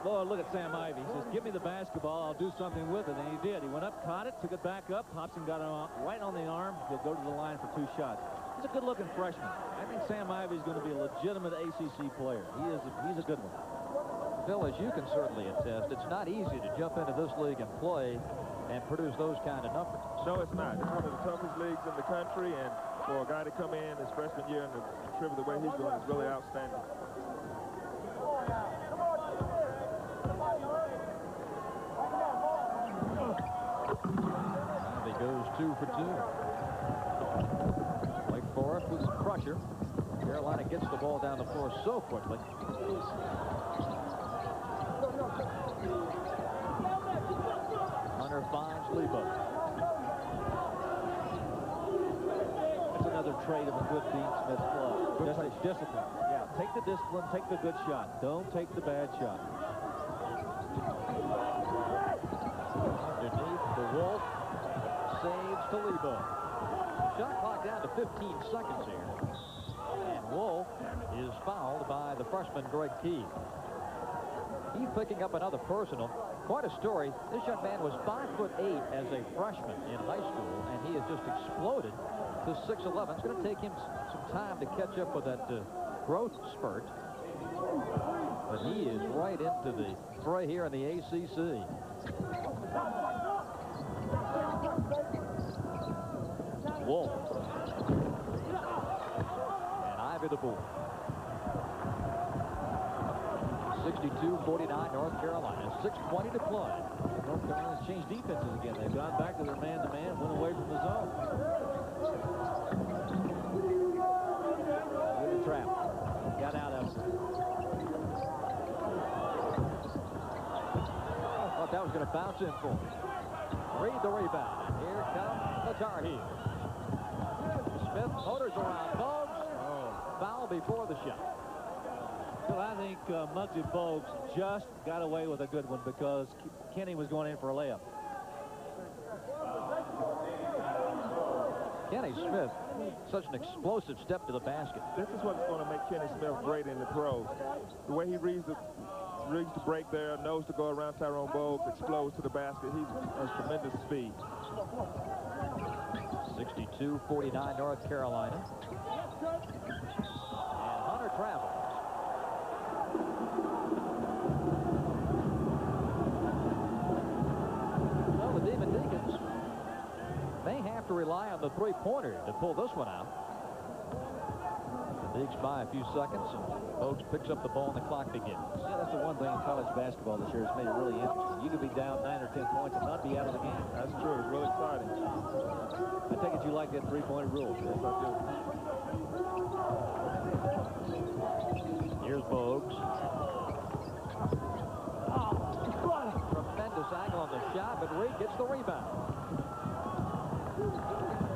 Boy, look at Sam Ivey. He says, give me the basketball, I'll do something with it. And he did. He went up, caught it, took it back up. Hobson got him right on the arm. He'll go to the line for 2 shots. He's a good-looking freshman. I think Sam Ivey is going to be a legitimate ACC player. He's a good one. Phil, as you can certainly attest, it's not easy to jump into this league and play and produce those kind of numbers. No, it's not. It's one of the toughest leagues in the country, and for a guy to come in his freshman year and to contribute the way he's doing is really outstanding. He goes 2 for 2. Wake Forest with some pressure. Carolina gets the ball down the floor so quickly. Hunter finds Lebo. That's another trait of a good Dean Smith club. Discipline. Yeah, take the discipline, take the good shot. Don't take the bad shot. Underneath, the Wolf saves to Lebo. Shot clock down to 15 seconds here. And Wolf is fouled by the freshman Greg Key. He's picking up another personal. Quite a story. This young man was 5'8" as a freshman in high school, and he has just exploded to 6'11". It's going to take him some time to catch up with that growth spurt. But he is right into the fray here in the ACC. Wolf. And Ivey the ball. 62-49 North Carolina. 6:20 to play. North Carolina's changed defenses again. They've gone back to their man-to-man, went away from the zone. With the trap. Got out of it. Thought that was going to bounce in for him. Reed the rebound. And here come the Tar Heels. Smith motors around Bogues. Foul before the shot. Well, I think Muggsy Bogues just got away with a good one because Kenny was going in for a layup. Kenny Smith, such an explosive step to the basket. This is what's going to make Kenny Smith great in the pros. The way he reads the break there, knows to go around Tyrone Bogues, explodes to the basket. He has tremendous speed. 62-49 North Carolina. And Hunter travels. Well, the Demon Deacons may have to rely on the three-pointer to pull this one out. The Deacs by a few seconds, and Bogues picks up the ball and the clock begins. Yeah, that's the one thing in college basketball this year has made it really interesting. You could be down 9 or 10 points and not be out of the game. That's true. It's really exciting. I take it you like that three-pointer rule. Yes, I do. Here's Bogues. Tremendous angle on the shot, but Reed gets the rebound.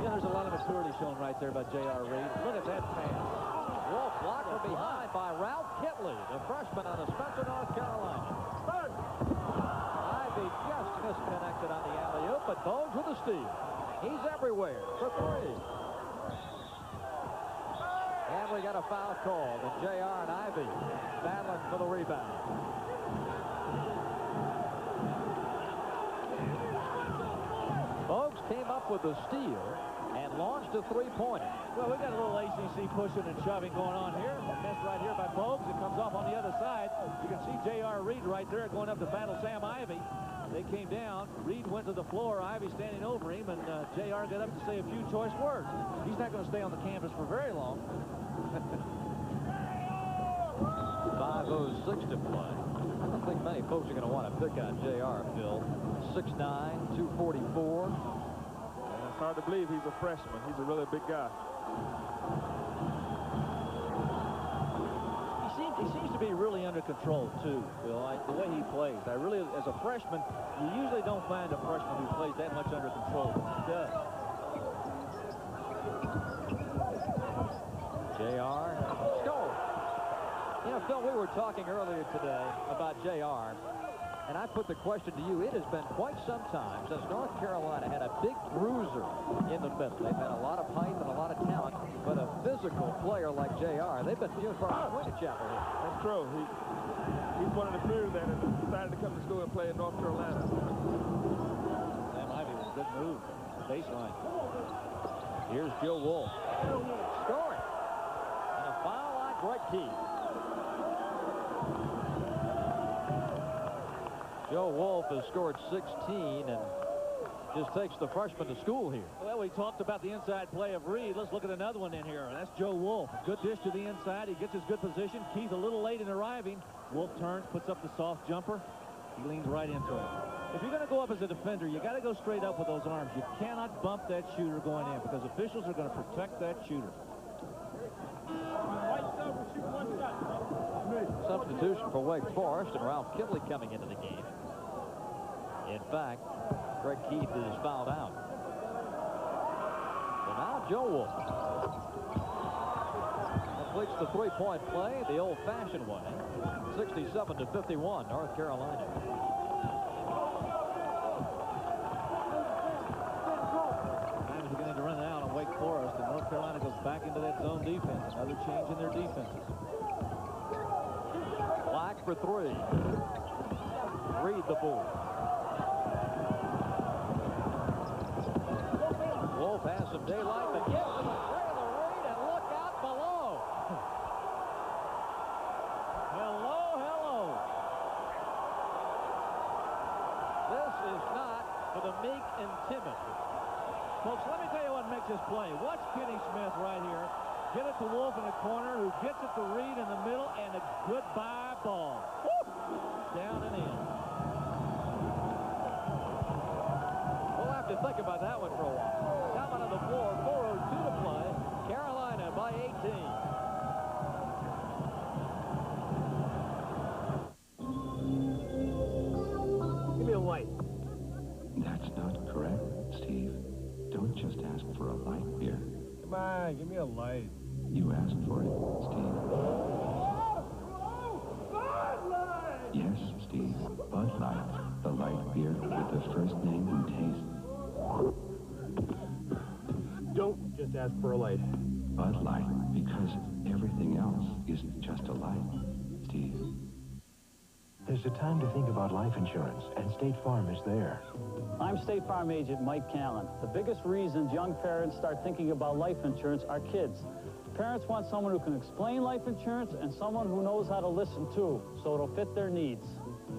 Yeah, there's a lot of maturity shown right there by J.R. Reed. Look at that pass. Wolf blocked from behind by Ralph Kitley, the freshman out of Spencer, North Carolina. Ivy just disconnected on the alley-oop, but Bogues with a steal. He's everywhere for three. And we got a foul called, and J.R. and Ivy battling for the rebound. Bogues came up with a steal and launched a three-pointer. Well, we got a little ACC pushing and shoving going on here. A miss right here by Bogues. It comes off on the other side. You can see J.R. Reed right there going up to battle Sam Ivy. They came down. Reed went to the floor. Ivy standing over him, and J.R. got up to say a few choice words. He's not going to stay on the campus for very long. 5:06 to play. I don't think many folks are going to want to pick on J.R., Phil. 6'9", 244. It's hard to believe he's a freshman. He's a really big guy. He seems to be really under control, too, Phil. The way he plays. I really, as a freshman, you usually don't find a freshman who plays that much under control. He does. J.R. scored. You know, Phil, we were talking earlier today about J.R., and I put the question to you. It has been quite some time since North Carolina had a big bruiser in the middle. They've had a lot of height and a lot of talent, but a physical player like J.R., they've been few and far between at Chapel Hill. That's true. He's one of the few that has decided to come to school and play in North Carolina. Sam Ivy with a good move. Baseline. Here's Joe Wolf. Scoring. And a foul on Greg Keith. Joe Wolf has scored 16 and just takes the freshman to school here. Well, we talked about the inside play of Reed. Let's look at another one in here. That's Joe Wolf. Good dish to the inside. He gets his good position. Keith a little late in arriving. Wolf turns, puts up the soft jumper. He leans right into it. If you're going to go up as a defender, you got to go straight up with those arms. You cannot bump that shooter going in because officials are going to protect that shooter. Substitution for Wake Forest, and Ralph Kitley coming into the game. In fact, Greg Keith is fouled out. So now Joe Wolf completes the three-point play the old-fashioned way. 67-51, North Carolina. Time is beginning to run out on Wake Forest, and North Carolina goes back into that zone defense. Another change in their defenses. Black for three. Reed the ball. Wolf has some daylight, but gives him a trailer Reed, and look out below. Hello, hello. This is not for the meek and timid. Folks, let me tell you what makes this play. Watch Kenny Smith right here. Get it to Wolf in the corner, who gets it to Reed in the middle, and a goodbye ball. Woo! Down and in. We'll have to think about that one for a while. Down on the floor, 4:02 to play. Carolina by 18. Give me a light. That's not correct. just asked for a light beer. Come on, give me a light. You asked for it, Steve. Yes, Steve. Bud Light. The light beer with the first name and taste. Don't just ask for a light. Bud Light, because everything else isn't just a light, Steve. There's a time to think about life insurance, and State Farm is there. I'm State Farm agent Mike Callen. The biggest reasons young parents start thinking about life insurance are kids. Parents want someone who can explain life insurance and someone who knows how to listen too, so it'll fit their needs.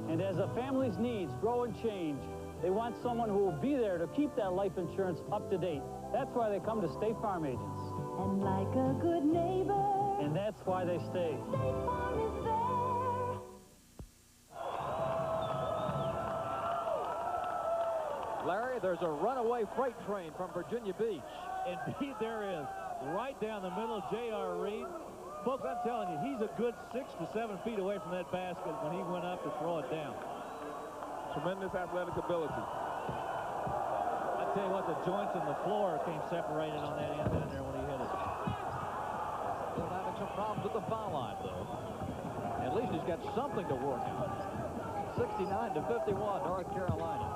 And as a family's needs grow and change, they want someone who will be there to keep that life insurance up to date. That's why they come to State Farm agents. And like a good neighbor, And that's why they stay. State Farm is there. Larry, there's a runaway freight train from Virginia Beach. Indeed there is. Right down the middle, J.R. Reed. Folks, I'm telling you, he's a good 6 to 7 feet away from that basket when he went up to throw it down. Tremendous athletic ability. I tell you what, the joints in the floor came separated on that end in there when he hit it. Still having some problems with the foul line, though. At least he's got something to work on. 69 to 51, North Carolina.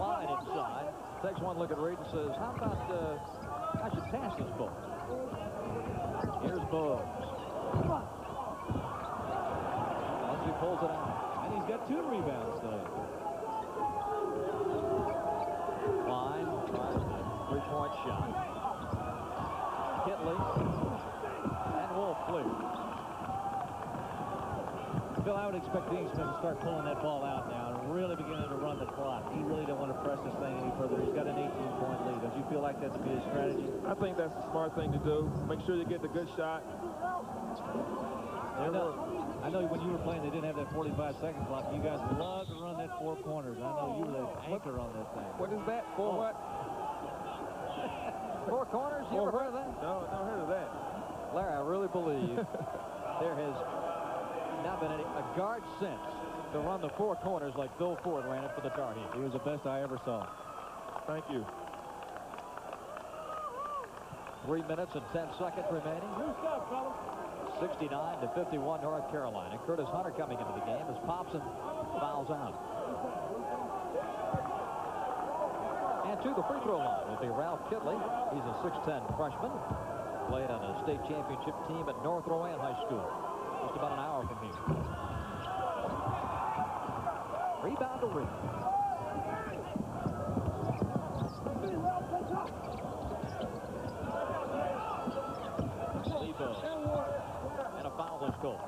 Klein inside. Takes one look at Reed and says, how about I should pass this ball. Here's Boggs. Once he pulls it out. And he's got 2 rebounds, though. Klein tries the three-point shot. Kitley. And Wolf clear. Phil, I would expect Dean Smith to start pulling that ball out now and really beginning to run the clock. He really don't want to press this thing any further. He's got an 18-point lead. Don't you feel like that's be his strategy? I think that's a smart thing to do. Make sure you get the good shot. I know when you were playing, they didn't have that 45-second clock. You guys love to run that 4 corners. I know you were the anchor on that thing. What is that? For what? 4 corners? You ever heard of that? No, never heard of that. Larry, I really believe there has not been a guard since to run the 4 corners like Bill Ford ran it for the Tar Heels. He was the best I ever saw. Thank you. 3 minutes and 10 seconds remaining. 69 to 51, North Carolina. Curtis Hunter coming into the game as Popson fouls out. And to the free throw line will be Ralph Kitley. He's a 6'10 freshman. Played on a state championship team at North Rowan High School. Just about an hour from here. Rebound to Reed. Lebo. And a foul is called.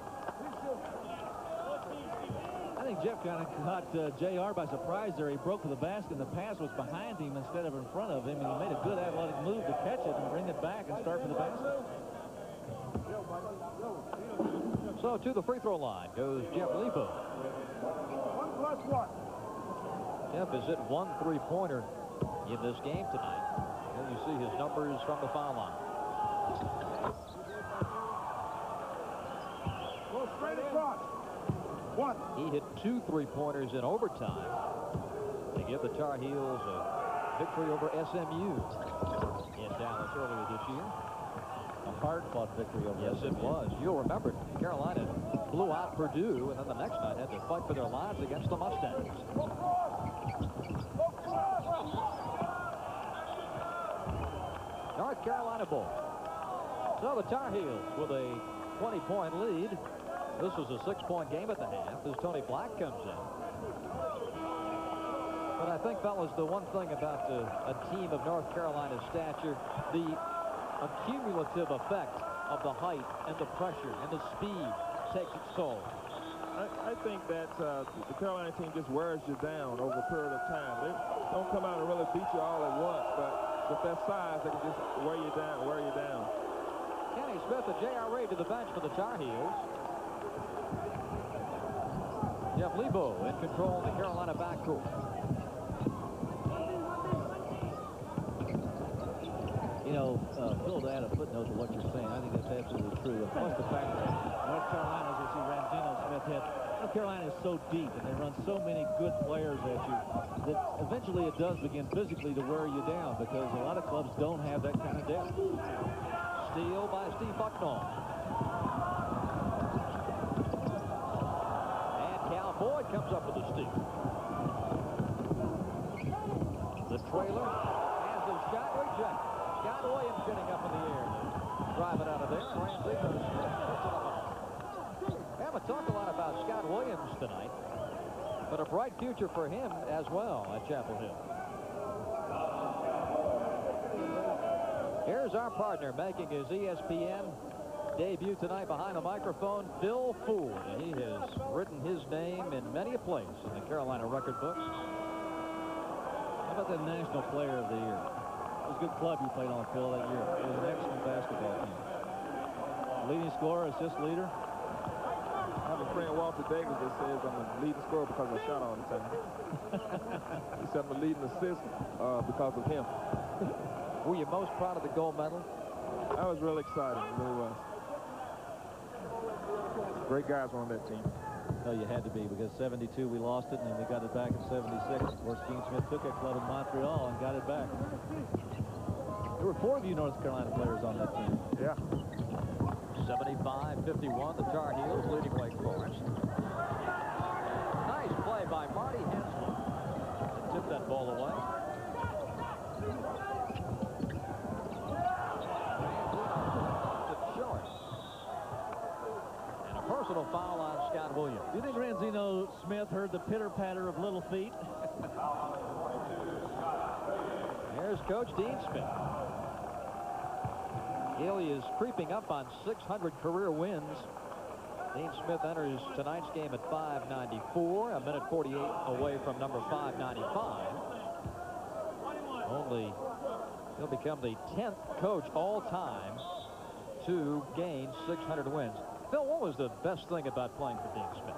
I think Jeff kind of caught J.R. by surprise there. He broke to the basket, and the pass was behind him instead of in front of him, and he made a good athletic move to catch it and bring it back and start for the basket. So to the free throw line goes Jeff Lebo. 1+1. Jeff has hit 1 3-pointer in this game tonight. Here you see his numbers from the foul line. Go straight across. 1. He hit 2 3-pointers in overtime to give the Tar Heels a victory over SMU in Dallas earlier this year. A hard-fought victory over Yes, it was. You'll remember Carolina blew out Purdue, and then the next night had to fight for their lives against the Mustangs. North Carolina ball. So the Tar Heels with a 20-point lead. This was a 6-point game at the half as Tony Black comes in. But I think, fellas, the one thing about a team of North Carolina's stature, the accumulative effect of the height and the pressure and the speed takes its toll. I think that the Carolina team just wears you down over a period of time. They don't come out and really beat you all at once, but with their size, they can just wear you down. Kenny Smith and J.R. Reed to the bench for the Tar Heels. Jeff Lebo in control of the Carolina backcourt. You know, Phil, to add a footnote to what you're saying, I think that's absolutely true. And plus the fact that North Carolina, as you see Randino Smith hit, North Carolina is so deep, and they run so many good players at you that eventually it does begin physically to wear you down because a lot of clubs don't have that kind of depth. Steal by Steve Bucknall. And Cal Boyd comes up with a steal. The trailer has the shot rejected. Scott Williams getting up in the air. Drive it out of there. And Randino Smith puts it up. We haven't talked a lot about Scott Williams tonight, but a bright future for him as well at Chapel Hill. Here's our partner making his ESPN debut tonight behind the microphone, Phil Ford. He has written his name in many a place in the Carolina record books. How about the National Player of the Year? It was a good club you played on, Phil, that year. It was an excellent basketball team. Leading scorer, assist leader. I have a friend, Walter Davis, that says I'm a leading scorer because I shot all the time. He said I'm a leading assist because of him. Were you most proud of the gold medal? I was really excited. It really was. Great guys were on that team. No, you had to be, because 72 we lost it, and then we got it back in 76. Of course, Gene Smith took that club in Montreal and got it back. There were 4 of you North Carolina players on that team. Yeah. 75-51, the Tar Heels leading Wake Forest. Nice play by Marty Hensley. Tipped that ball away. Personal foul on Scott Williams. Do you think Randino Smith heard the pitter-patter of little feet? Here's Coach Dean Smith. Gilly is creeping up on 600 career wins. Dean Smith enters tonight's game at 594, a minute 48 away from number 595. He'll become the 10th coach all time to gain 600 wins. Phil, what was the best thing about playing for Dean Smith?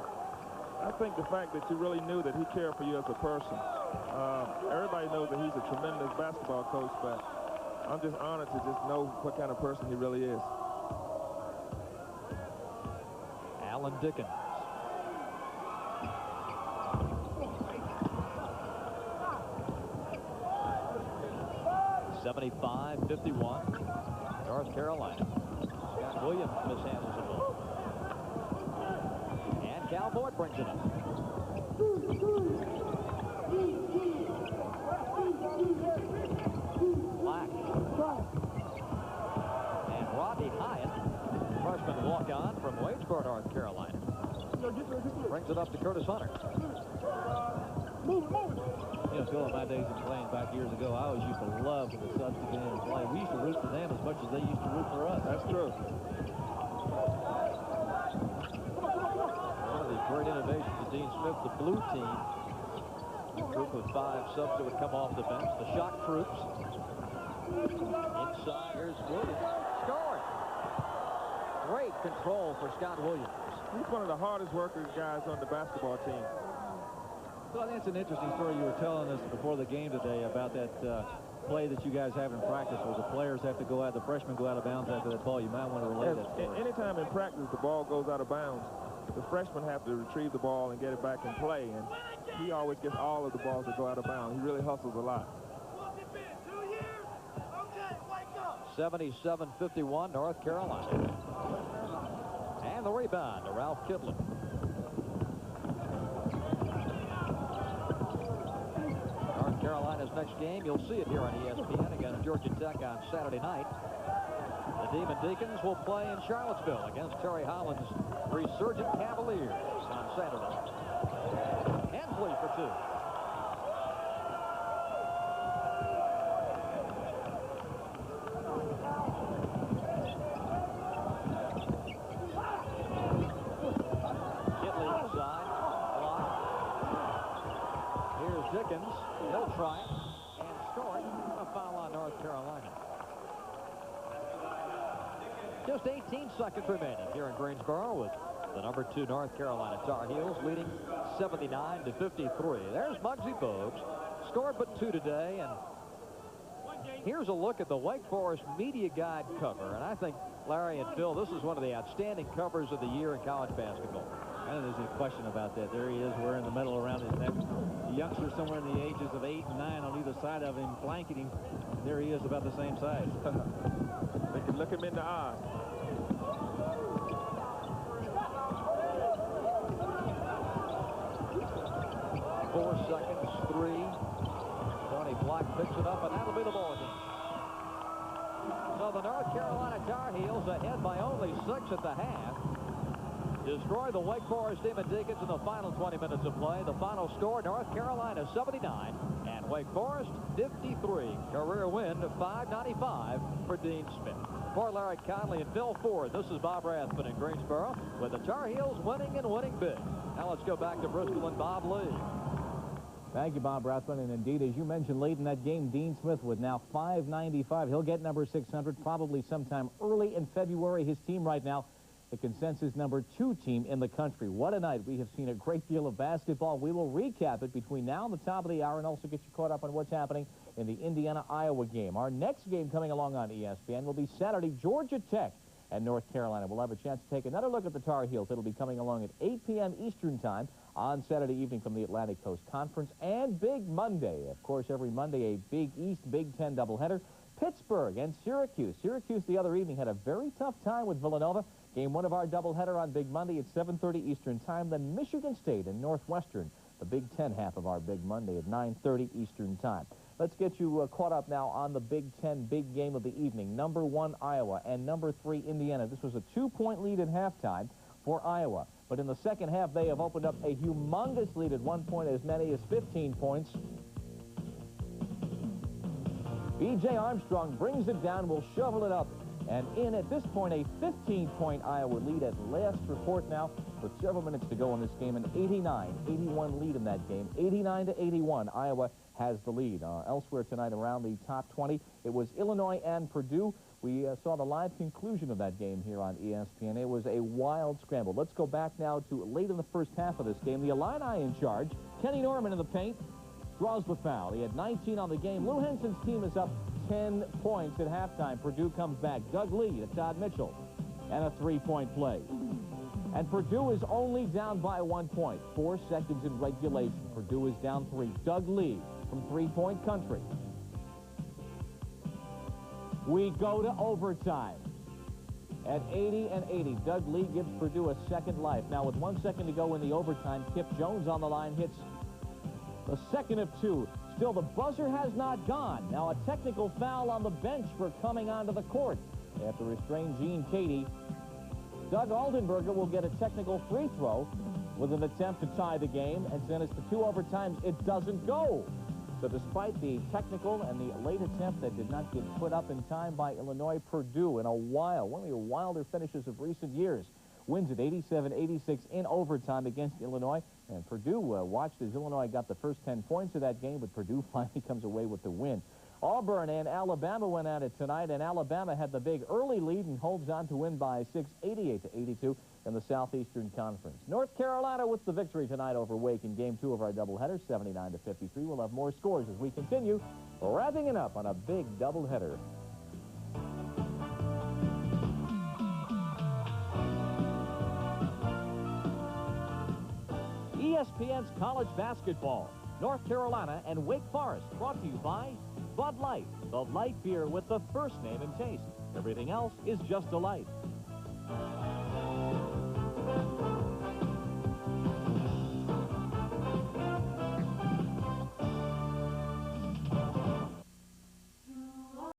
I think the fact that you really knew that he cared for you as a person. Everybody knows that he's a tremendous basketball coach, but I'm just honored to just know what kind of person he really is. Alan Dickens. (75-51) North Carolina. Scott Williams mishandles the ball. And Cal Boyd brings it up. Black. And Rodney Hyatt, freshman walk-on from Waynesboro, North Carolina, brings it up to Curtis Hunter. You know, Phil, in my days of playing back years ago, I always used to love when the Subs to get in and play. We used to root for them as much as they used to root for us. That's true. One of the great innovations of Dean Smith, the blue team, a group of 5 subs that would come off the bench, the shock troops. Inside, here's Williams. Scored! Great control for Scott Williams. He's one of the hardest working guys on the basketball team. Well, I think it's an interesting story you were telling us before the game today about that play that you guys have in practice where the players have to go out, the freshmen go out of bounds after that ball. You might want to relay that story. Anytime in practice the ball goes out of bounds, the freshmen have to retrieve the ball and get it back in play, and he always gets all of the balls that go out of bounds. He really hustles a lot. 77-51 North Carolina. And the rebound to Ralph Kidley. North Carolina's next game, you'll see it here on ESPN against Georgia Tech on Saturday night. The Demon Deacons will play in Charlottesville against Terry Holland's resurgent Cavaliers on Saturday. Hensley for 2. Dickens, he'll try it and score it. A foul on North Carolina. Just 18 seconds remaining here in Greensboro with the number 2 North Carolina Tar Heels leading 79-53. There's Muggsy Bogues. Scored but 2 today, and Here's a look at the Wake Forest Media Guide cover, and I think, Larry and Phil, this is one of the outstanding covers of the year in college basketball. I don't think there's any question about that. There he is wearing the medal around his neck. The youngster somewhere in the ages of 8 and 9 on either side of him flanking him. There he is about the same size. They can look him in the eye. 4 seconds, 3. Tony Block picks it up, and that'll be the ball game. So the North Carolina Tar Heels ahead by only 6 at the half. Destroy the Wake Forest Demon Deacons in the final 20 minutes of play. The final score, North Carolina 79 and Wake Forest 53. Career win 595 for Dean Smith. For Larry Conley and Phil Ford, this is Bob Rathman in Greensboro with the Tar Heels winning and winning big. Now let's go back to Bristol and Bob Lee. Thank you, Bob Rathman. And indeed, as you mentioned late in that game, Dean Smith with now 595. He'll get number 600 probably sometime early in February. His team right now, the consensus number 2 team in the country. What a night. We have seen a great deal of basketball. We will recap it between now and the top of the hour and also get you caught up on what's happening in the Indiana-Iowa game. Our next game coming along on ESPN will be Saturday, Georgia Tech and North Carolina. We'll have a chance to take another look at the Tar Heels. It'll be coming along at 8 p.m. Eastern Time on Saturday evening from the Atlantic Coast Conference. And Big Monday. Of course, every Monday, a Big East, Big Ten doubleheader. Pittsburgh and Syracuse. Syracuse the other evening had a very tough time with Villanova. Game 1 of our doubleheader on Big Monday at 7:30 Eastern Time. Then Michigan State and Northwestern, the Big Ten half of our Big Monday at 9:30 Eastern Time. Let's get you caught up now on the Big Ten big game of the evening. Number 1, Iowa, and number 3, Indiana. This was a 2-point lead at halftime for Iowa. But in the second half, they have opened up a humongous lead at one point, as many as 15 points. B.J. Armstrong brings it down, will shovel it up, and in at this point a 15-point Iowa lead at last report now with several minutes to go in this game. An 89-81 lead in that game. 89-81, Iowa has the lead. Elsewhere tonight around the top 20, it was Illinois and Purdue. We saw the live conclusion of that game here on ESPN. It was a wild scramble. Let's go back now to late in the first half of this game. The Illini in charge. Kenny Norman in the paint. Draws the foul. He had 19 on the game. Lou Henson's team is up 10 points at halftime. Purdue comes back. Doug Lee to Todd Mitchell. And a 3-point play. And Purdue is only down by 1 point. 4 seconds in regulation. Purdue is down 3. Doug Lee from 3-point country. We go to overtime. At 80-80, Doug Lee gives Purdue a second life. Now with 1 second to go in the overtime, Kip Jones on the line hits the second of 2. Still, the buzzer has not gone. Now a technical foul on the bench for coming onto the court. After restraining Gene Cady, Doug Aldenberger will get a technical free throw with an attempt to tie the game and send us to 2 overtimes. It doesn't go. So despite the technical and the late attempt that did not get put up in time by Illinois, Purdue in a while, one of your wilder finishes of recent years, wins at 87-86 in overtime against Illinois. And Purdue watched as Illinois got the first 10 points of that game, but Purdue finally comes away with the win. Auburn and Alabama went at it tonight, and Alabama had the big early lead and holds on to win by 6, 88-82 in the Southeastern Conference. North Carolina with the victory tonight over Wake in Game 2 of our doubleheader, 79-53. We'll have more scores as we continue, wrapping it up on a big doubleheader. ESPN's college basketball, North Carolina and Wake Forest, brought to you by Bud Light, the light beer with the first name and taste. Everything else is just a light.